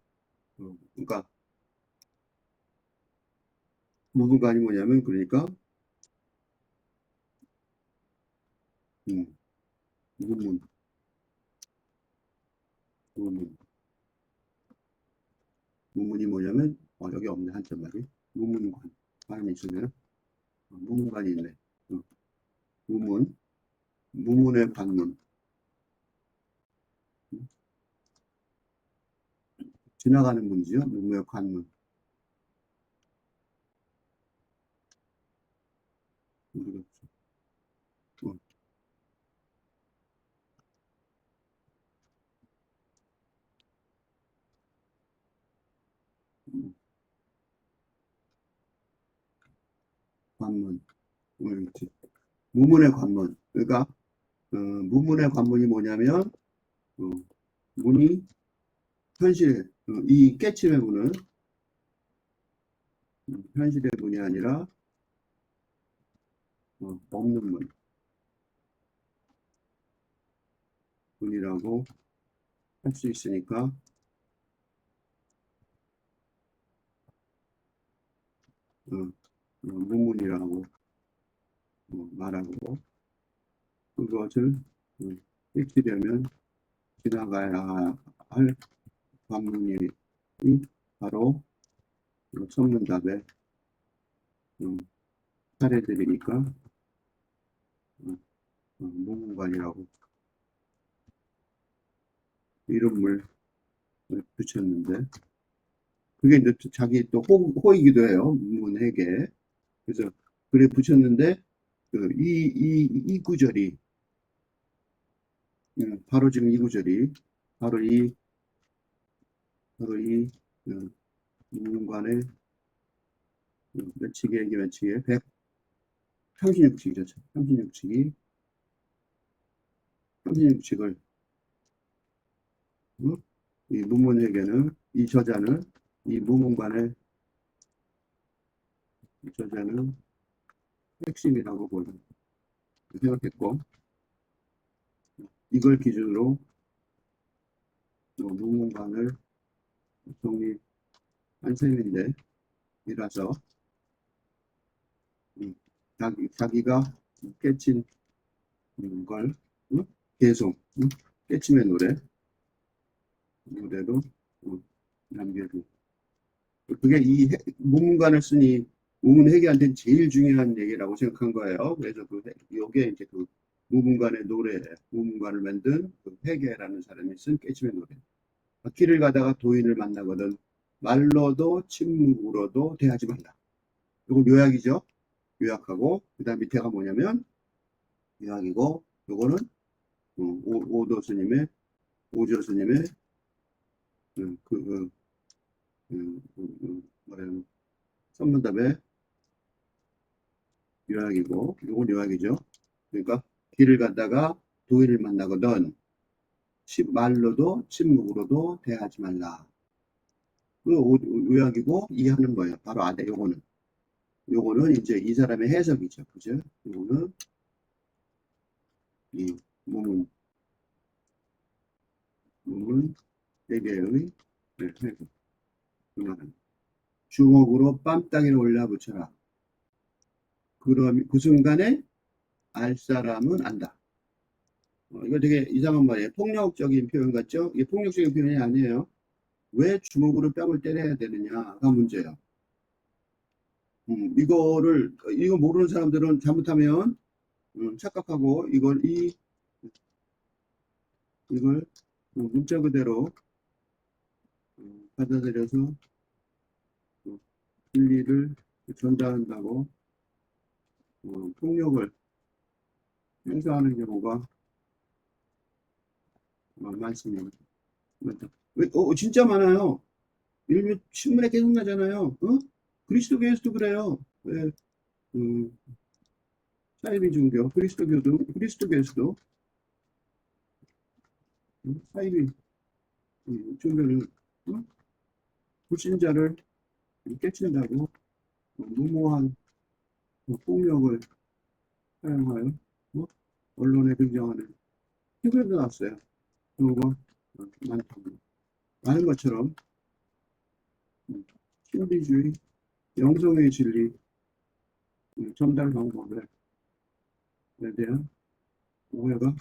그러니까 무문관이 뭐냐면, 그러니까, 음, 무문, 무문. 무문이 뭐냐면, 여기 없네, 한자 말이. 무문관. 관이 있으면, 무문관이 있네. 어, 무문, 무문의 관문. 음, 지나가는 문이죠. 무문의 관문. 우리가, 어, 음, 관문. 그렇지. 무문의 관문. 그러니까, 무문의 관문이 뭐냐면, 어, 문이 현실, 이 깨침의 문은 현실의 문이 아니라 없는 문이라고 할 수 있으니까 무문이라고 말하고 그것을 익히려면 지나가야 할 관문이 바로 천문답의 사례들이니까 무문관이라고 이름을 붙였는데 그게 이제 자기 또 호이기도 해요. 문문회계. 그래서 그래 붙였는데 이 구절이 바로 지금 이 구절이 바로 이 문문관의 면치기의 136칙이죠. 36칙이 36칙을 이 문문회계는 이 저자는 이 문문관의 저자는 핵심이라고 생각했고 이걸 기준으로 문문관을 정리한 셈인데 이라서 자기가 깨친 걸 계속 깨침의 노래로 남겨둔 그게 이 문문관을 쓰니 문문회계한테는 제일 중요한 얘기라고 생각한 거예요. 그래서 요게 이제 그 무문관의 노래, 무문관을 만든 그 회계라는 사람이 쓴 깨침의 노래. 길을 가다가 도인을 만나거든 말로도 침묵으로도 대하지 말라. 이거 요약이죠. 요약하고 그다음 밑에가 뭐냐면 요약이고 요거는 오도 스님의 오조 스님의 뭐라는 선문답의 요약이고 요건 요약이죠. 그러니까 길을 가다가 도인을 만나거든 말로도 침묵으로도 대하지 말라. 그 요약이고 이해하는 거예요. 바로 아래 요거는 이제 이 사람의 해석이죠. 그죠? 요거는 이 문문 세계의 해석. 그 말은 주먹으로 뺨따기를 올려 붙여라. 그럼 그 순간에 알 사람은 안다. 이거 되게 이상한 말이에요. 폭력적인 표현 같죠? 이게 폭력적인 표현이 아니에요. 왜 주먹으로 뺨을 때려야 되느냐가 문제예요. 이거 모르는 사람들은 잘못하면 착각하고 이걸 문자 그대로 받아들여서 진리를 전달한다고 폭력을 행사하는 경우가 많습니다. 맞다. 진짜 많아요. 일면 신문에 계속 나잖아요. 그리스도교에서도 그래요. 왜, 음, 사이비 종교, 그리스도교에서도 사이비 종교는 불신자를 깨친다고 무모한 폭력을 사용하여 언론에 등장하는 해결도 났어요. 경우가 많다고. 많은 것처럼 신비주의, 영성의 진리 전달 방법에 대한 오해가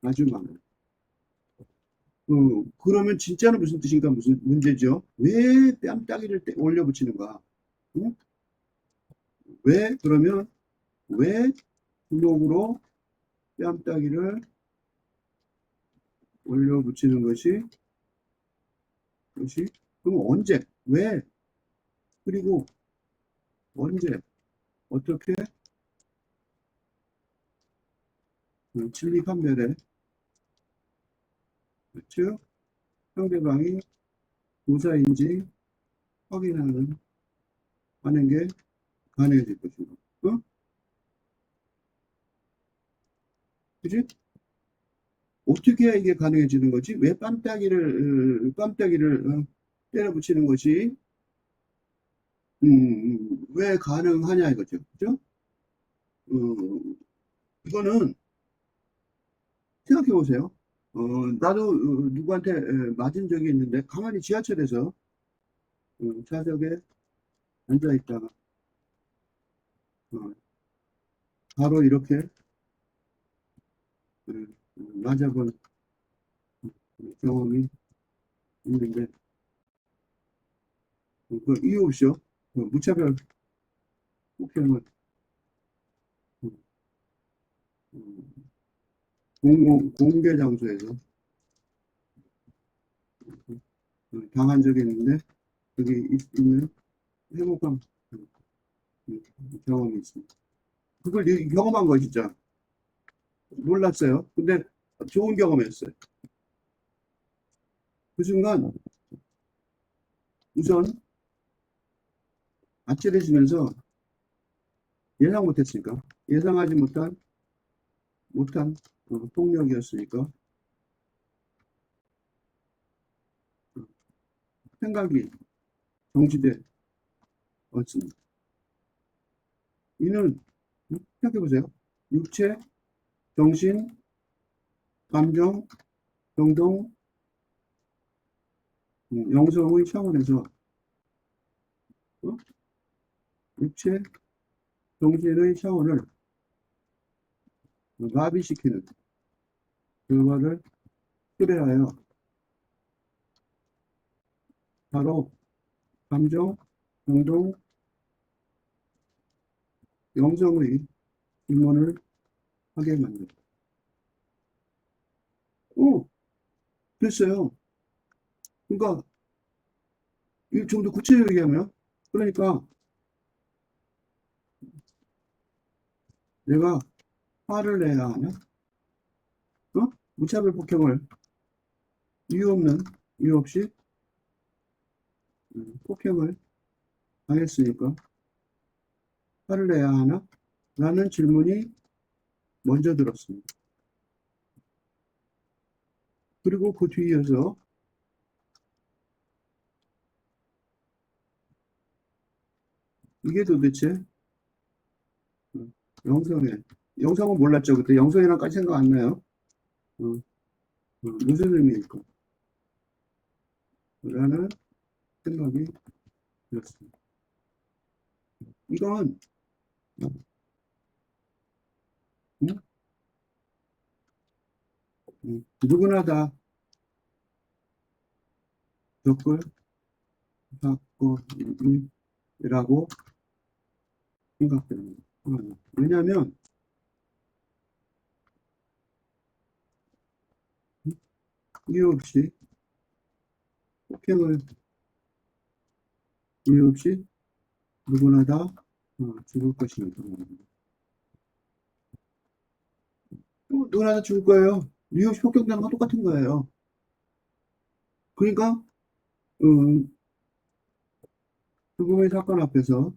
아주 많아요. 그러면 진짜는 무슨 뜻인가 무슨 문제죠? 왜 뺨따기를 올려 붙이는가? 응? 왜 주먹으로 뺨따기를 올려 붙이는 것이 그럼 언제 왜 그리고 언제 어떻게 진리 판별에 즉 상대방이 도사인지 하는 게 가능해질 것인가? 그지? 어떻게 해야 이게 가능해지는 거지? 왜 뺨따기를 때려 붙이는 것이 왜 가능하냐 이거죠. 그죠? 이거는 생각해 보세요. 나도 누구한테 맞은 적이 있는데 가만히 지하철에서 좌석에 앉아 있다가 어, 바로 이렇게 맞아본 경험이 있는데 그 이유 없이요. 무차별 폭행을 음, 공개 장소에서 당한 적이 있는데 여기 있는 행복한 경험이 있습니다. 그걸 경험한 거 진짜 놀랐어요. 근데 좋은 경험이었어요. 그 순간 우선 아찔해지면서 예상 못했으니까 예상하지 못한 폭력이었으니까 생각이 정지돼 왔습니다. 이는 생각해 보세요. 육체, 정신, 감정, 행동, 영성의 차원에서 어? 육체, 정신의 차원을 마비시키는 결과를 초래하여 바로 감정, 행동, 영성의 입문을 하게 만듭니다. 됐어요. 그러니까 좀 더 구체적으로 얘기하면 그러니까 내가 화를 내야 하냐? 무차별 폭행을 이유 없이 폭행을 당했으니까 화를 내야 하나? 라는 질문이 먼저 들었습니다. 그리고 그 뒤이어서 이게 도대체 영성은 몰랐죠. 그때 영성이랑까지 생각 안 나요. 어, 무슨 의미일까? 라는 생각이 들었습니다. 이건 음, 누구나 다 겪을 사건이라고 생각됩니다. 왜냐하면 이유 없이 폭행을 이유 없이 누구나 다 죽을 것입니다. 누구나 다 죽을 거예요. 이유 없이 폭행당한 건 똑같은 거예요. 그러니까 죽음의 사건 앞에서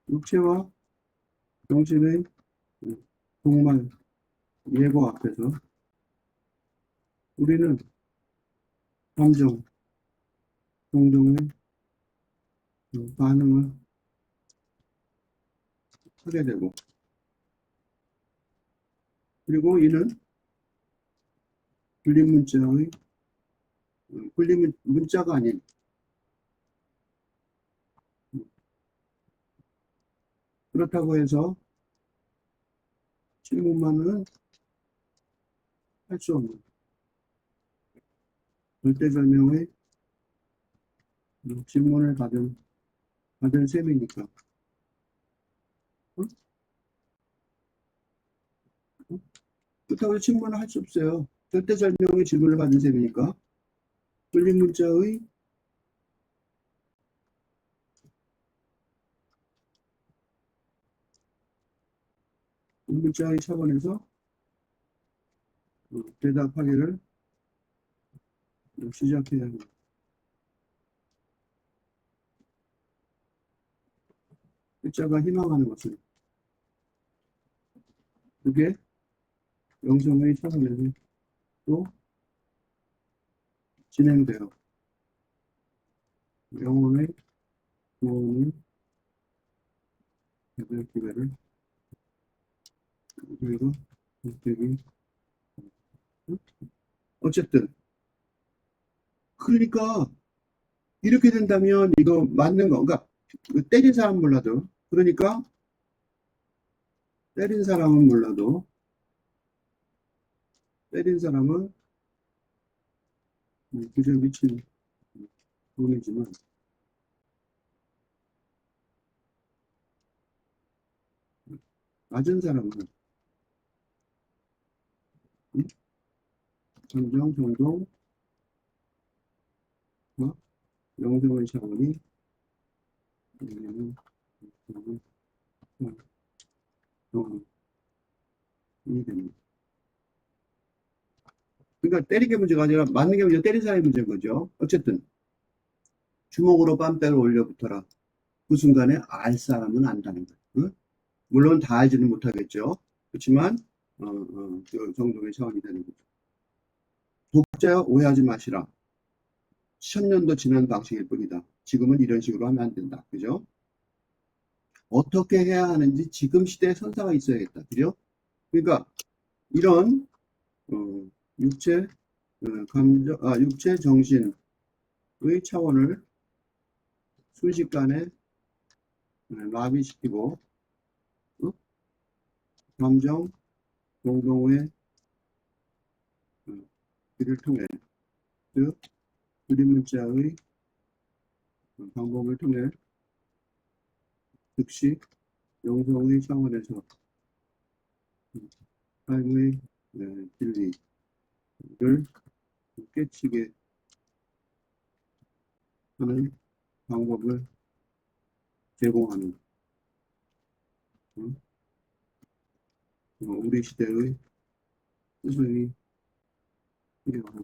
육체와 정신의 정말 예고 앞에서 우리는 감정, 공동의 반응을 하게 되고, 그리고 이는 불린 문자의 불린 문자가 아닌 그렇다고 해서 질문만은 할 수 없는 절대절명의 질문을 받은 셈이니까. 그렇다고 해서 질문을 할 수 없어요. 절대절명의 질문을 받은 셈이니까. 불린 문자의 문자의 차원에서 대답하기를 시작해야 합니다. 글자가 희망하는 것은 그게 영성의 차원에서 또 진행되어 영혼의 구원을 받을 기회를 우리가 되기. 어쨌든 그러니까 이렇게 된다면 이거 맞는 거. 그러니까 때린 사람은 몰라도, 그러니까 때린 사람은 몰라도 때린 사람은 그저 미친 놈이지만 맞은 사람은 감정, 정도, 영성의 차원이 이 됩니다. 그러니까 때린 게 문제가 아니라 맞는 게 문제가 때린 사람이 문제인 거죠. 어쨌든 주먹으로 뺨때로 올려붙어라. 그 순간에 알 사람은 안다는 거예요. 물론 다 알지는 못하겠죠. 그렇지만 그 정도의 차원이 되는 거죠. 독자여 오해하지 마시라. 1000년도 지난 방식일 뿐이다. 지금은 이런 식으로 하면 안 된다. 그죠? 어떻게 해야 하는지 지금 시대에 선사가 있어야겠다. 그죠? 그러니까 이런 육체, 감정, 육체, 정신의 차원을 순식간에 마비시키고 감정, 공동의 길을 통해, 즉 그림 문자의 방법을 통해 즉시 영성의 차원에서 삶의 진리를 깨치게 하는 방법을 제공하는 우리 시대의 스승이 필요한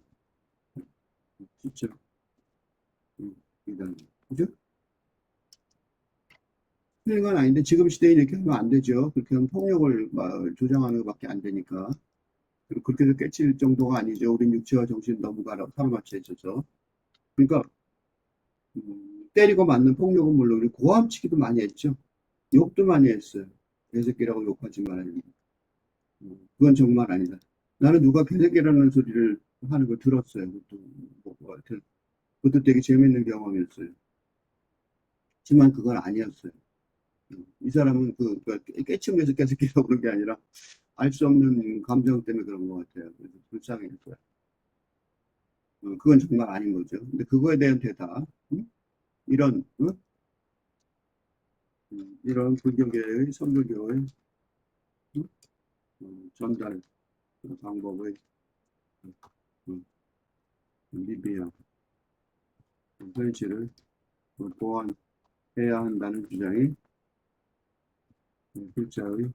시점이다. 그죠? 틀린 건 아닌데 지금 시대에 이렇게 하면 안 되죠. 그렇게 하면 폭력을 조장하는 것밖에 안 되니까. 그렇게 해서 깨칠 정도가 아니죠. 우린 육체와 정신 너무 사로맞춰 있어서. 그러니까 때리고 맞는 폭력은 물론 우리 고함치기도 많이 했죠. 욕도 많이 했어요. 개새끼라고 욕하지 말아요. 그건 정말 아니다. 나는 누가 개새끼라는 소리를 하는 걸 들었어요. 그것도 되게 재밌는 경험이었어요. 하지만 그건 아니었어요. 이 사람은 깨치면서 계속 그런 게 아니라 알 수 없는 감정 때문에 그런 것 같아요. 그래서 불쌍해요. 그건 정말 아닌 거죠. 근데 그거에 대한 대답, 이런, 이런 불교계의 선불교의 전달 방법의 음, 미비한 현실을 보완해야 한다는 주장이 필자의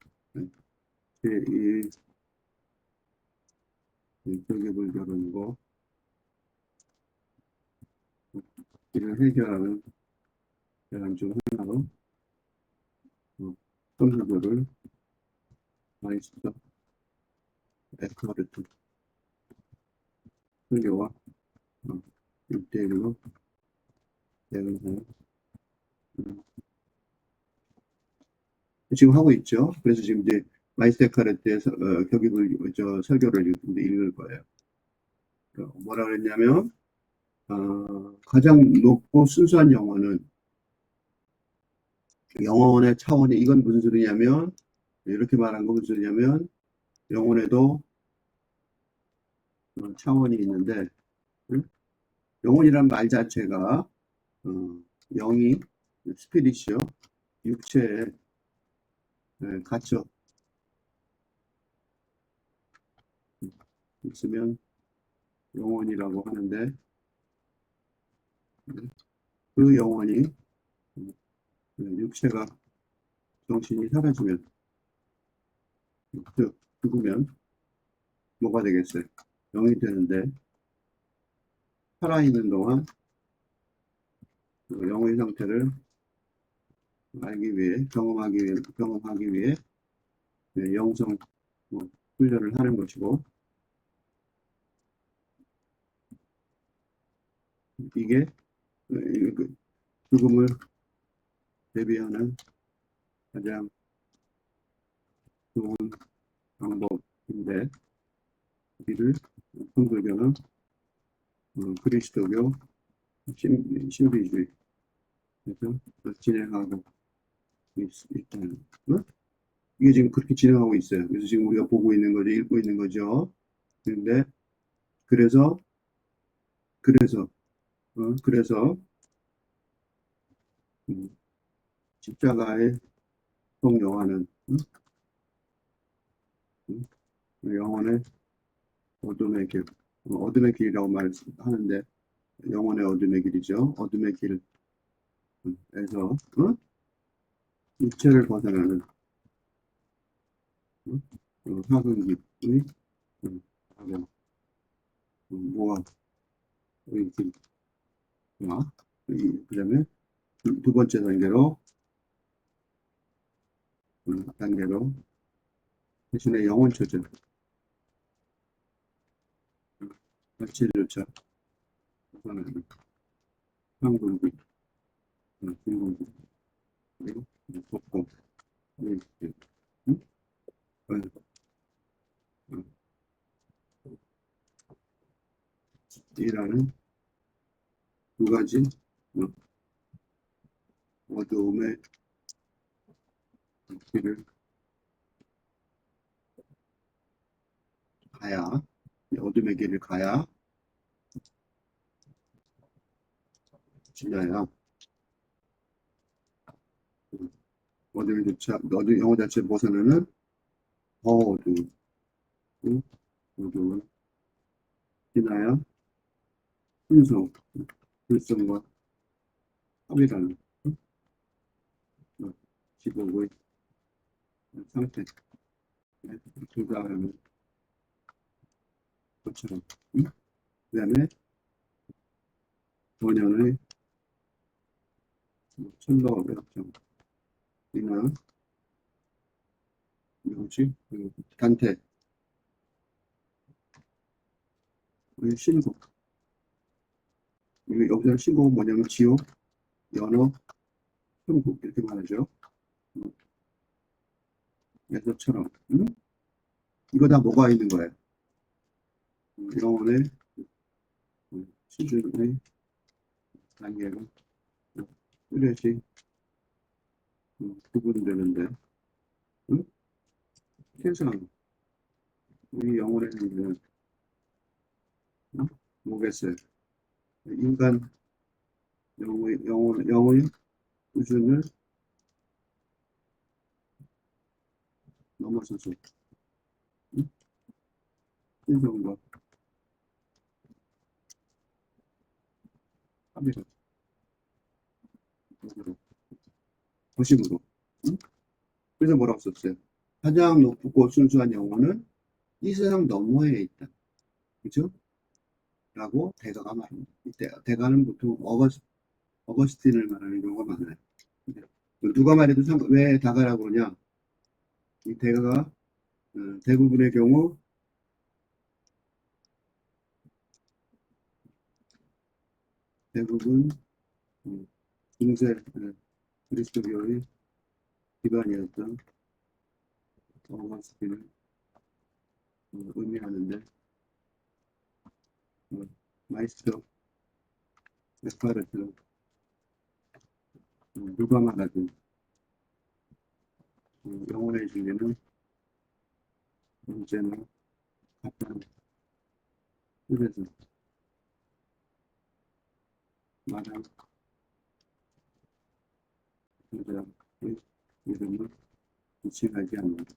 제2 교계불교론이고, 이를 해결하는 대안 중 하나로 선불교를 마이스터 에크하르트 설교와 1대1로 대응하는 지금 하고 있죠. 그래서 지금 이제 마이스터 에크하르트의 설교를 읽을 거예요. 뭐라 그랬냐면 가장 높고 순수한 영혼은 영혼의 차원이 이건 무슨 소리냐면 이렇게 말한 건 무슨 소리냐면 영혼에도 차원이 있는데 영혼이란 말 자체가 영이 스피릿이요 육체에 갇혀 있으면 영혼이라고 하는데 그 영혼이 육체가 정신이 사라지면 즉 죽으면 뭐가 되겠어요? 영이 되는데 살아있는 동안 영의 상태를 알기 위해 경험하기 위해 영성 훈련을 하는 것이고 이게 죽음을 대비하는 가장 좋은 방법인데 이를 천불교는 그리스도교 신비주의에서 진행하고 있다는 이게 지금 그렇게 진행하고 있어요. 그래서 지금 우리가 보고 있는 거죠, 읽고 있는 거죠. 그런데 그래서 십자가의 성령화는 영혼의 어둠의 길, 어둠의 길이라고 말하는데 영혼의 어둠의 길이죠. 어둠의 길에서 육체를 벗어나는 화근기의 모험의 길과 그다음에 두 번째 단계로 대신에 영혼 처절 가치조차 벗어나는 황근기, 빈근기 그리고 복고 이라는 두 가지 어두움의 길을 가야 어둠의 길을 가야 진짜야 영혼 자체를 벗어나는 더 어두운 지나야 순수 불성과 합이라는 지복의 상태 둘다하는 것처럼 그 다음에 본연의 천도백정 이나 명식 단태의 신곡 여기서 신곡은 뭐냐면 지옥, 연어, 천국 이렇게 말하죠. 에서처럼 이거 다 뭐가 있는 거예요? 영혼의 수준의 단계가 뚜렷이 구분되는데, 응? 세상 우리 영혼에는 응? 뭐겠어요? 인간 영의 수준을 넘어서서 응? 신성과 합의가 도심으로. 응? 그래서 뭐라고 썼어요? 가장 높고 순수한 영혼은 이 세상 너머에 있다. 그죠? 라고 대가가 말합니다. 대가는 보통 어거스틴을 말하는 경우가 많아요. 누가 말해도 왜 다가라고 그러냐? 이 대가가 대부분의 경우 대부분 중세 그리스도교의 기반이었던 어거스틴을 의미하는데 마이스터 에스파르트 누가 말하든 영혼의 진리는 언제나 같은 뜻에서 말한 자의 이름을 지칭하지 않는다.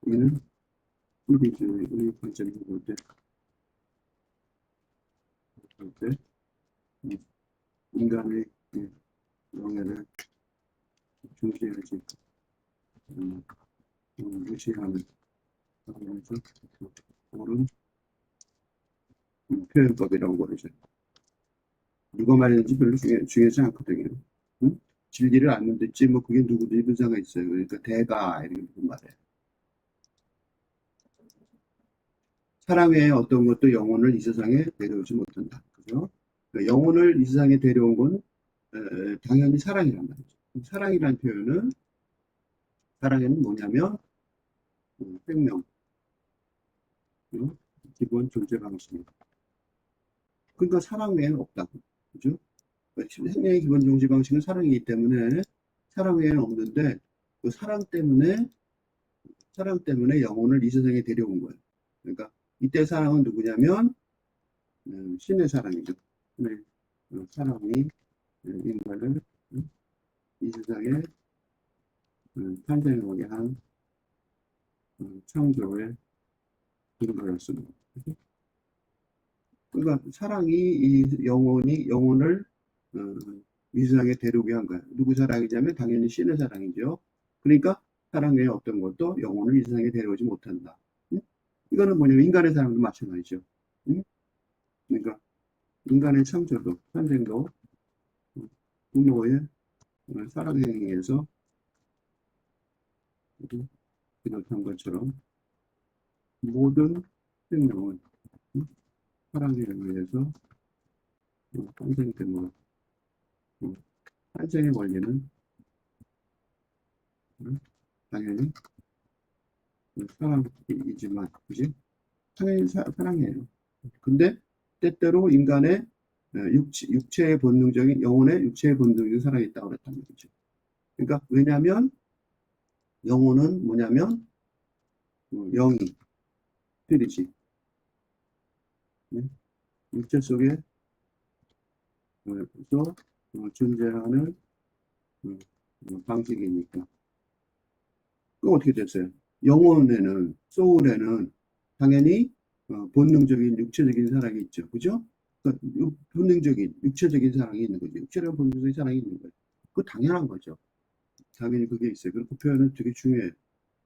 이는 시리즈의 관점을 볼 때 인간의 영예를 중시하지 무시하는 하면서 옳은 표현법이라고 그러죠. 누가 말했는지 별로 중요하지 않거든요. 응? 진리를 알면 됐지 뭐 그게 누구든지 분사가 있어요. 그러니까 대가 이렇게 말해요. 사람 외에 어떤 것도 영혼을 이 세상에 데려오지 못한다. 그죠? 그러니까 영혼을 이 세상에 데려온 건 당연히 사랑이란 말이죠. 사랑이란 표현은 사랑에는 뭐냐면 생명, 기본 존재 방식입니다. 그러니까 사랑 외에는 없다고. 그죠? 생명의 기본 존재 방식은 사랑이기 때문에 사랑 외에는 없는데 그 사랑 때문에 영혼을 이 세상에 데려온 거예요. 그러니까 이때 사랑은 누구냐면 신의 사랑이죠. 신의 사랑이 인간을 이 세상에 탄생하게 한 창조의 근거였습니다. 그러니까 사랑이 이 영혼을 어, 이 세상에 데려오게 한 거야. 누구 사랑이냐면 당연히 신의 사랑이죠. 그러니까 사랑 외에 어떤 것도 영혼을 이 세상에 데려오지 못한다. 응? 이거는 뭐냐면 인간의 사랑도 마찬가지죠. 응? 그러니까 인간의 창조도 탄생도 부모의 사랑 행위에서 비롯한 것처럼 모든 생명은 사랑에 의해서 탄생된 것. 탄생의 원리는 당연히 사랑이지만, 그지? 당연히 사랑이에요. 근데 때때로 인간의 육체의 본능적인 영혼의 육체의 본능적인 사랑이 있다고 그랬단 말이죠. 그러니까 왜냐하면 영혼은 뭐냐면 영이 스피릿이 육체 속에 서 존재하는 방식이니까. 그럼 어떻게 됐어요? 영혼에는 소울에는 당연히 본능적인 육체적인 사랑이 있죠. 그죠? 그러니까 본능적인 육체적인 사랑이 있는 거죠. 육체적 본능적인 사랑이 있는 거예요. 그거 당연한 거죠. 당연히 그게 있어요. 그리고 그 표현은 되게 중요해요.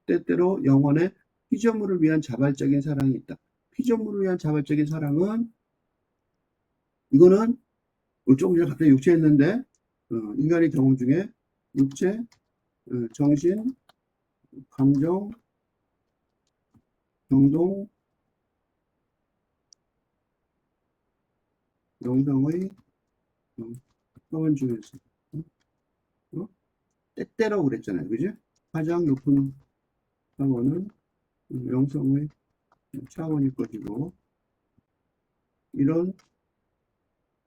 때때로 영혼의 피조물을 위한 자발적인 사랑이 있다. 피조물을 위한 자발적인 사랑은 이거는 조금 전에 갑자기 육체 했는데 인간의 경험 중에 육체, 정신, 감정, 행동, 영성의 차원 중에서 어? 때때로 그랬잖아요. 그죠? 가장 높은 차원은 영성의 차원일 것이고 이런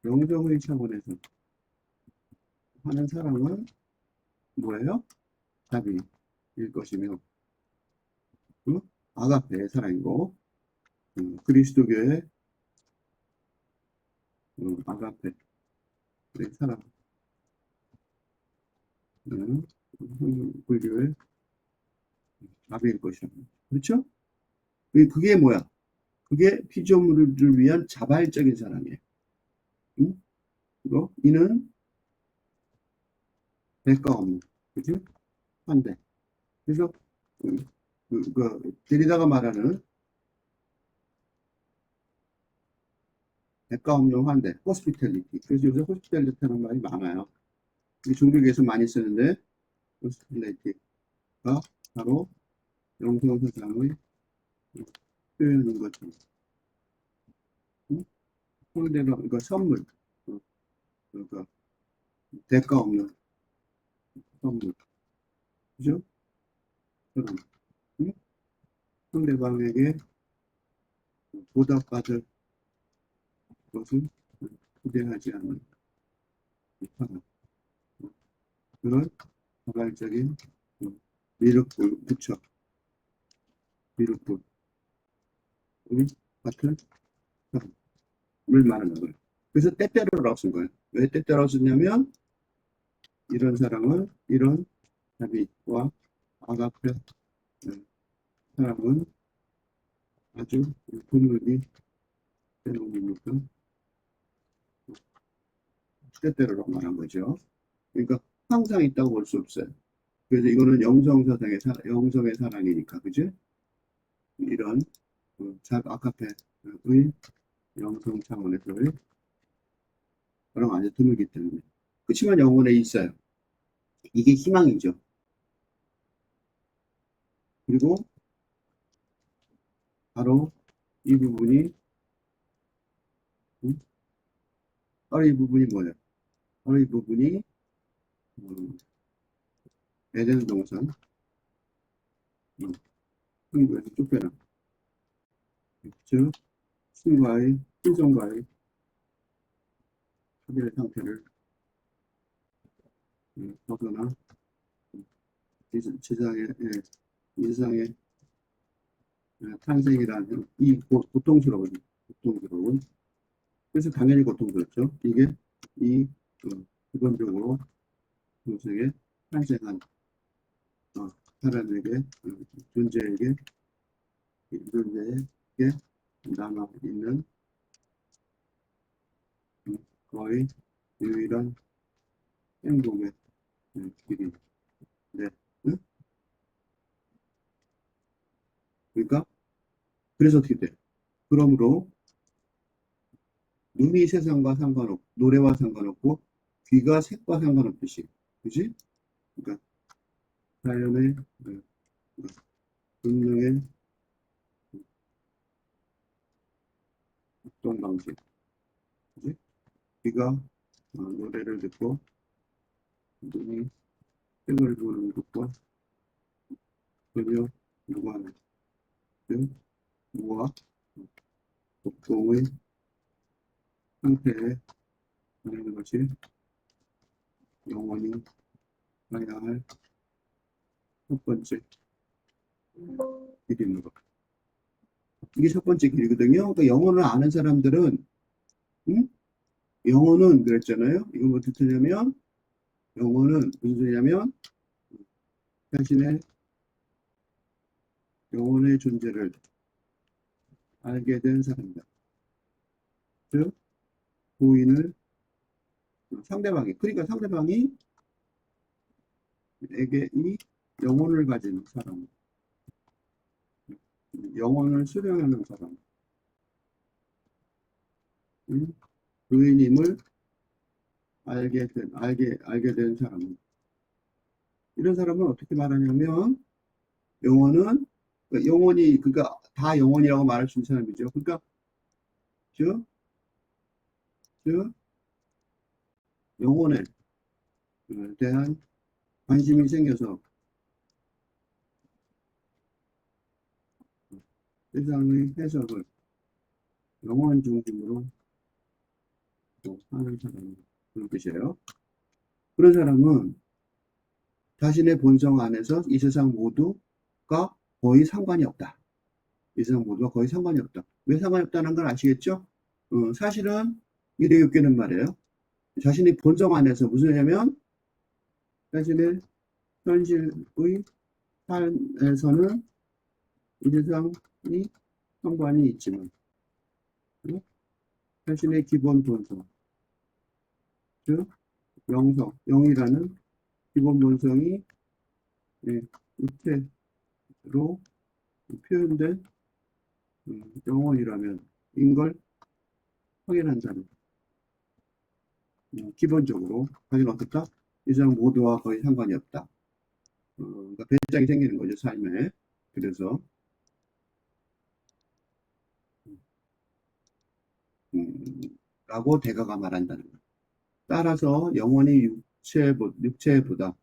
영성의 차원에서 하는 사람은 뭐예요? 자비일 것이며, 아가페의 사랑이고, 그리스도교의 아가페의 사랑, 불교의 자비일 것이라. 그렇죠? 그게 뭐야? 그게 피조물을 위한 자발적인 사랑이에요. 응? 그리고 이는 대가 없는, 그죠? 환대. 그래서 데리다가 말하는 대가 없는 환대, 호스피탈리티. 그래서 요새 호스피탈리티라는 말이 많아요. 이 종교계에서 많이 쓰는데 호스피탈리티가 바로 영성사상의 표현인 것처럼. 응? 상대가 그러니까 선물, 그러니까 대가 없는 선물, 그죠? 그런 응? 상대방에게 보답받을 것을 기대하지 않는 사람. 그런 자발적인 미륵불, 부처, 미륵불 같은 사람을 말하는 거예요. 그래서 때때로라고 쓴 거예요. 왜 때때로라고 썼냐면 이런 사람은 이런 자비와 아가페 사람은 아주 드물게 때로니까 때때로라고 말한 거죠. 그러니까 항상 있다고 볼 수 없어요. 그래서 이거는 영성의 사랑이니까, 그죠? 이런 아카페의 영성 차원에서의 그런 아주 드물기 때문에. 그렇지만 영혼에 있어요. 이게 희망이죠. 그리고 바로 이 부분이 바로 이 부분이 뭐예요? 바로 이 부분이 에덴 동산 성경에서 쫓겨난 즉 신성과의 차별 상태를 벗어나 이 세상의 탄생이라는 이 고통스러운 그래서 당연히 고통스럽죠. 이게 이 기본적으로 세상에 탄생한 사람에게 존재에게 남아 있는 거의 유일한 행복의 길인데, 응? 그러니까 그래서 어떻게 돼? 그러므로 눈이 세상과 상관없고 노래와 상관없고 귀가 색과 상관없듯이, 그지? 그러니까 자연의 본능의 활동 방식, 그지? 귀가 노래를 듣고 눈이 색을 보는 것과 전혀 무관한 무와 보통의 상태에 하는 것이 영원히 가야 할 첫 번째 길입니다. 이게 첫 번째 길이거든요. 그러니까 영혼을 아는 사람들은, 응? 영혼은 그랬잖아요. 이거 뭐 뜻하냐면, 영혼은 무슨 소리냐면, 자신의 영혼의 존재를 알게 된 사람이다. 즉, 고인을 그러니까 상대방이 에게 이 영혼을 가진 사람, 영혼을 수령하는 사람, 의인임을 알게 된 사람. 이런 사람은 어떻게 말하냐면, 영혼이, 그러니까 다 영혼이라고 말할 수 있는 사람이죠. 그러니까, 즉, 영혼에 대한 관심이 생겨서 세상의 해석을 영혼 중심으로 하는 사람, 그런 뜻이에요. 그런 사람은 자신의 본성 안에서 이 세상 모두가 거의 상관이 없다. 이 세상 모두가 거의 상관이 없다. 왜 상관이 없다는 걸 아시겠죠? 사실은 이래 웃기는 말이에요. 자신의 본성 안에서 무슨 얘기냐면 자신의 현실의 삶에서는 이 세상이 상관이 있지만 자신의 기본 본성, 즉 영성, 영이라는 기본 본성이 육체로 표현된 영혼이라면 인걸 확인한다는 기본적으로 확인 어떻다? 이 세상 모두와 거의 상관이 없다. 그러니까 배짱이 생기는 거죠, 삶에. 그래서 라고 대가가 말한다는 거예요. 따라서 영혼이 육체보다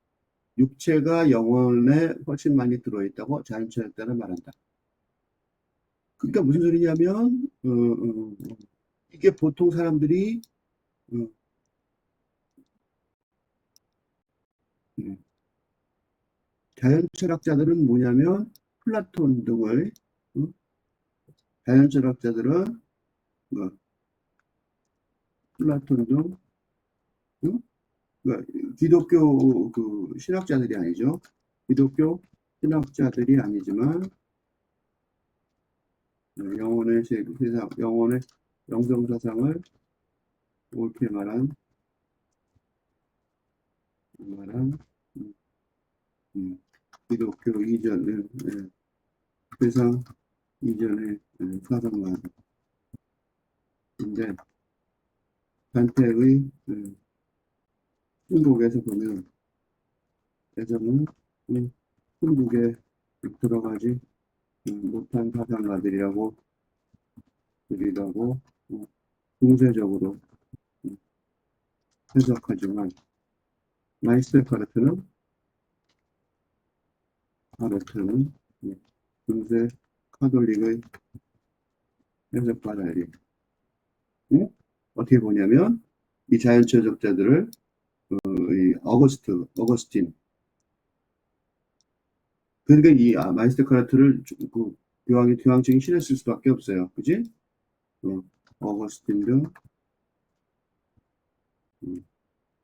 육체가 영혼에 훨씬 많이 들어있다고 자연철학자는 말한다. 그러니까 무슨 소리냐면 이게 보통 사람들이 어, 자연철학자들은 뭐냐면 플라톤 등의 자연철학자들은 플라톤 등 기독교 신학자들이 아니죠. 기독교 신학자들이 아니지만 영혼의 세상, 영혼의 영성 사상을 옳게 말한 기독교 이전의 세상 이전의 사상가인데 단테의 중국에서 보면 예전은 중국에 들어가지 못한 사상가들이라고 중세적으로 해석하지만 마이스터 카르트는 중세 카톨릭의 해석과 달리 어떻게 보냐면 이 자연체적자들을 이 어거스틴 그러니까 이 마이스터 카르트를 교황청이 실었을 수밖에 없어요. 그지? 어거스틴 등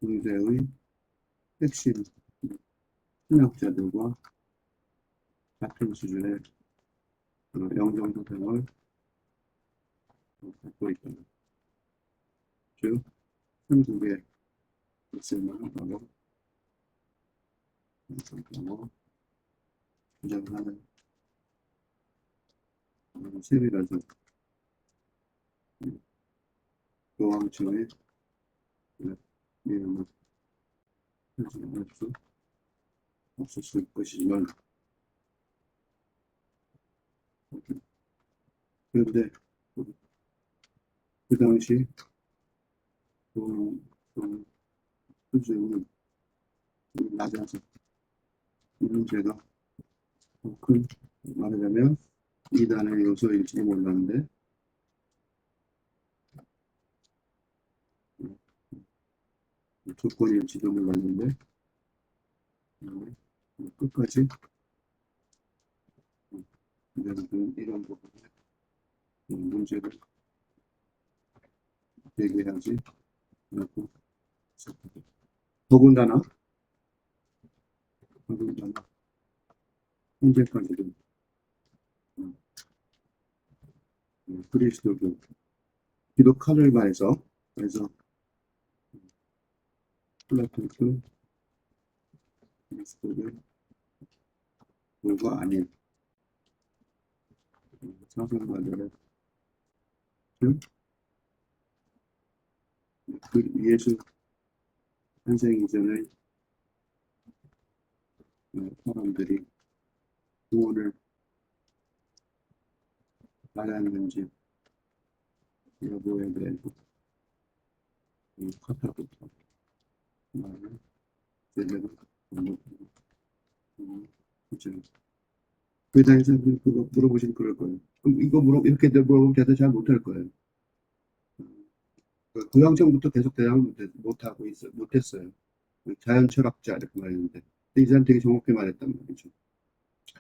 중세의 핵심 신학자들과 같은 수준의 영정 사상을 갖고 있다. 즉 한국에 있을 만하다고 주장하는 셈이라서 교황청의 이름을 표시할 수 없었을 것이지만 그런데 그 당시 수준은 낮아서 이 문제가 큰 말하자면 이단의 요소일지 몰랐는데 조건일지도 몰랐는데 끝까지 이런 부분에 문제를 제기하지 않고 있었다. 더군다나 현재까지도 그리스도교 기독카톨릭에서 그래서 플라톤 그리스도교가 아닌 사상가들의 그 예수 탄생 이전의 사람들이 구원을 받았는지 여부에 대해서 카타부터 말을 제대로 못하고 그죠. 그 당시 사람들이 그거 물어보시면 그럴 거예요. 그럼 이거 이렇게 물어보면 대답 잘 못할 거예요. 고향청부터 계속 대답을 못했어요. 자연 철학자 이렇게 말했는데 이 사람 되게 정확히 말했단 말이죠.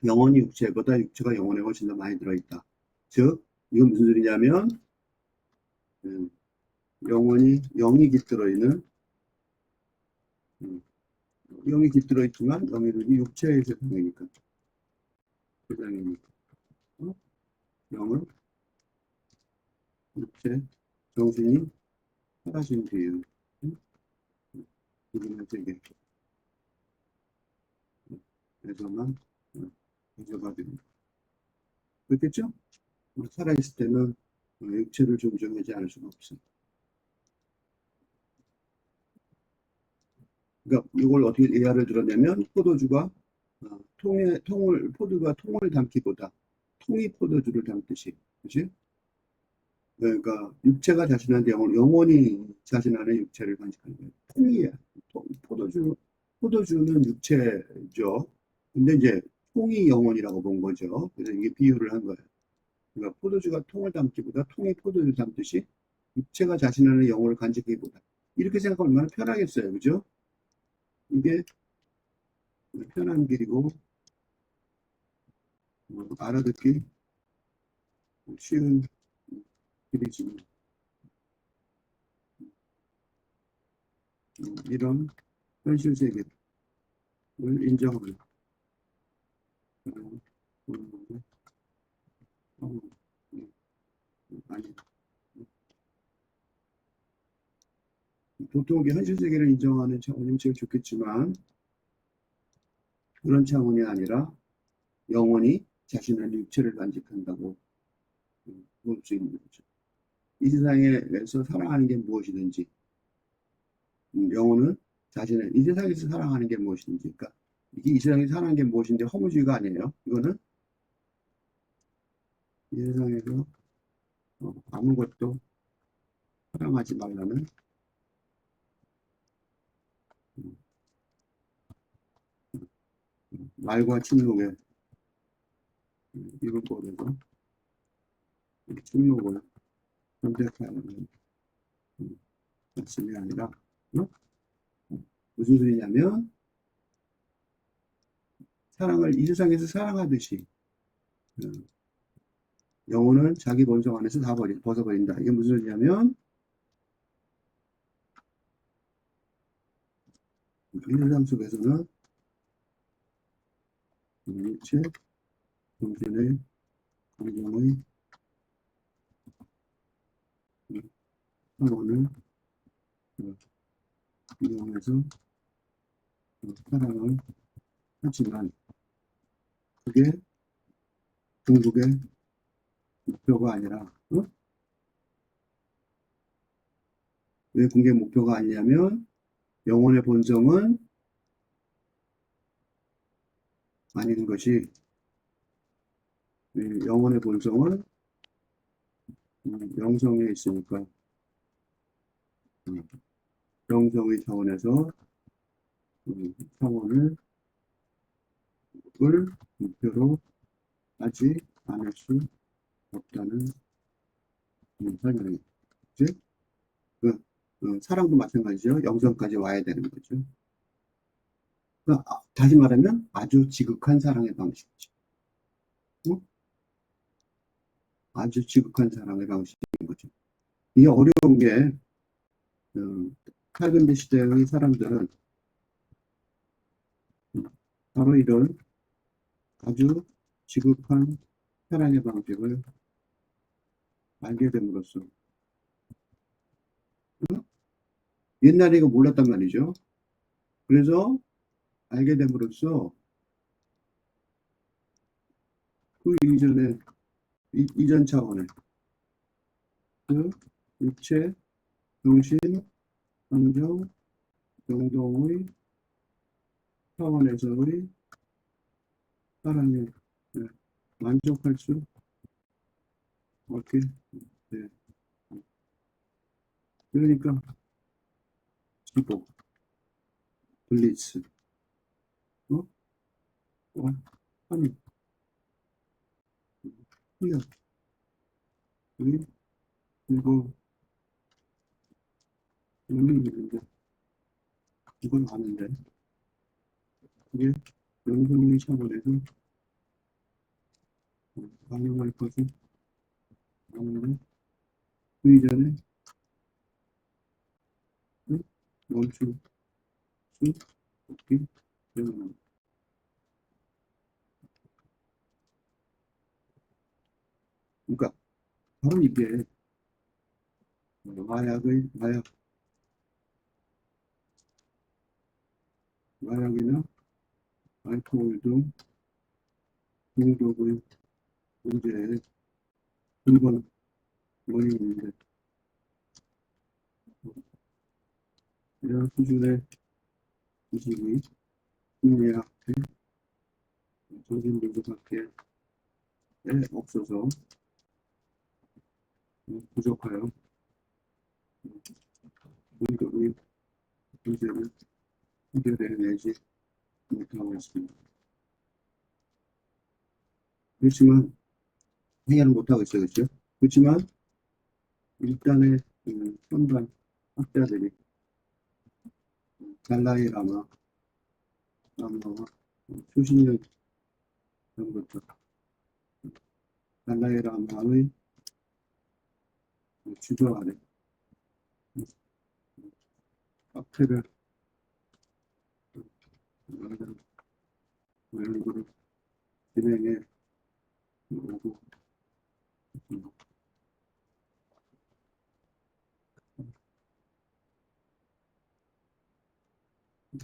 영혼이 육체보다 육체가 영혼에 훨씬 더 많이 들어있다. 즉 이건 무슨 소리냐면 음, 영혼이 영이 깃들어 있는 음, 영이 깃들어 있지만 영이 육체의 세상이니까 세상이니까 영은 육체 정신이 사라진 뒤에 이기는 세계 에서만 해소가 됩니다. 그렇겠죠? 살아있을 때는 육체를 존중하지 않을 수가 없어요. 그러니까 이걸 어떻게 예화를 들었냐면 포도주가 포도가 통을 담기보다 통이 포도주를 담듯이, 그렇지? 그러니까 육체가 자신한테 영혼이 자신안에 육체를 간직하는 거예요. 통이야. 포도주는 육체죠. 근데 이제 통이 영혼이라고 본 거죠. 그래서 이게 비유를 한 거예요. 그러니까 포도주가 통을 담기보다 통이 포도주를 담듯이 육체가 자신안에 영혼을 간직하기보다 이렇게 생각하면 얼마나 편하겠어요, 그죠? 이게 편한 길이고 알아듣기 쉬운 길이지만 이런 현실 세계를 인정하는 그런 건데 아니 보통 현실 세계를 인정하는 차원이면 제일 좋겠지만 그런 차원이 아니라 영원히 자신의 육체를 간직한다고 볼 수 있는 거죠. 이 세상에서 사랑하는 게 무엇이든지 영혼은 자신의 이 세상에서 사랑하는 게 무엇이든지 그러니까 이게 이 세상에서 사랑하는 게 무엇인데 허무주의가 아니에요. 이거는 이 세상에서 아무것도 사랑하지 말라는 음, 말과 침묵의 이분법에서 침묵을 선택하는 말씀이 아니라 어? 무슨 소리냐면 사랑을 이 세상에서 사랑하듯이 어, 영혼을 자기 본성 안에서 다 벗어버린다. 이게 무슨 소리냐면 이 세상 속에서는 육체, 정신의, 감정의 영혼을 이용해서 사랑을 하지만 그게 궁극의 목표가 아니라 왜 궁극의 목표가 아니냐면 영혼의 본성은 아닌 것이 영혼의 본성은 영성에 있으니까 영성의 차원에서 차원을 목표로 하지 않을 수 없다는 설명이죠. 사랑도 마찬가지죠. 영성까지 와야 되는 거죠. 그러니까 다시 말하면 아주 지극한 사랑의 방식이죠. 아주 지극한 사랑의 방식인 거죠. 이게 어려운 게 칼빈 시대의 사람들은 바로 이런 아주 지극한 사랑의 방식을 알게 됨으로써 옛날에 이거 몰랐단 말이죠. 그래서 알게 됨으로써 그 이전에 이전 차원의 그 육체, 정신, 감정, 영동의 차원에서의 사랑에 만족할 수 없게 돼. 그러니까 기복, 블리츠, 어? 하늘, 희열, 그리고 의미 있는데 이건 아는데 이게 영성의 차원에서 반영할 것은 아는데 그 이전에 멈출 수 없기 때문에 그러니까 바로 이게 마약이나 알코올 등 중독의 문제의 근본 원인인데 이런 수준의 지식이 심리학 정신분석학계에 없어서 부족하여 본격의 문제를 해결해내지 못하고 있습니다. 그렇지만 해결을 못하고 있어요. 그렇죠? 그렇지만 일단의 선반 학자들이 달라이 라마와 수십 년 전부터 달라이 라마의 주도 아래 카페를 연구를 진행해 오고 있습니다.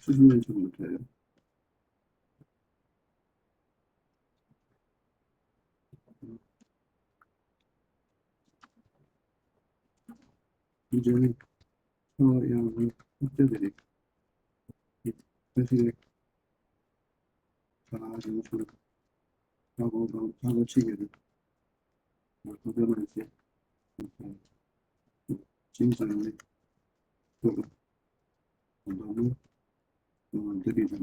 수십 년 전부터요. 이제는 서양의 학자들이 사실에 자연스러운 사고 체계를 도전하지 진상의 그가 너무 느리다.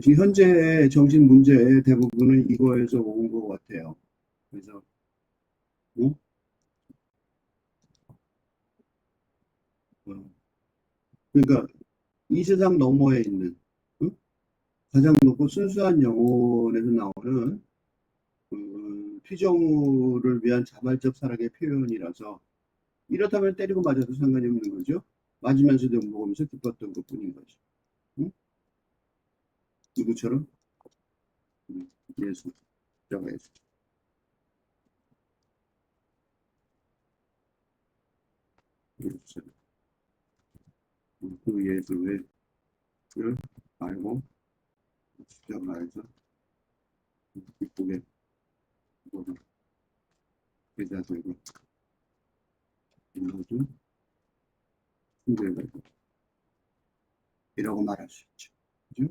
지금 현재 정신 문제의 대부분은 이거에서 온 것 같아요. 그래서 그러니까 이 세상 너머에 있는 가장 높고 순수한 영혼에서 나오는 피조물을 위한 자발적 사랑의 표현이라서 이렇다면 때리고 맞아도 상관이 없는 거죠. 맞으면서도 먹으면서 기뻤던 것 뿐인 거죠. 응? 누구처럼? 예수, 저가 예수. 예수처럼. 그 예수를 알고 십자가에서 기쁘게 모두 제자들과 모두 순교해가지고 이라고 말할 수 있죠. 그죠?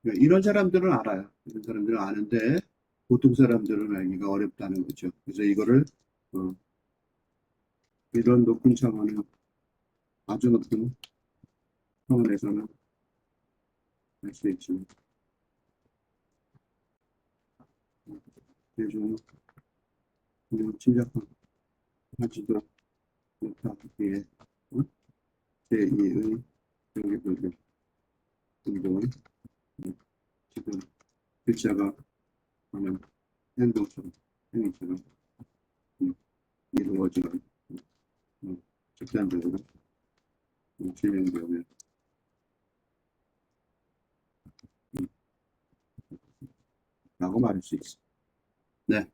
그러니까 이런 사람들은 알아요. 이런 사람들은 아는데 보통 사람들은 알기가 어렵다는 거죠. 그래서 이거를 어, 이런 높은 차원은 아주 높은 차원에서는 할 수 있지만 대중은 침략하지도 못하기에 제2의 경계불변 운동은 지금 글자가 하는 행위처럼 이루어지는 집단적으로 진행되면 라고 말할 수 있어. 네.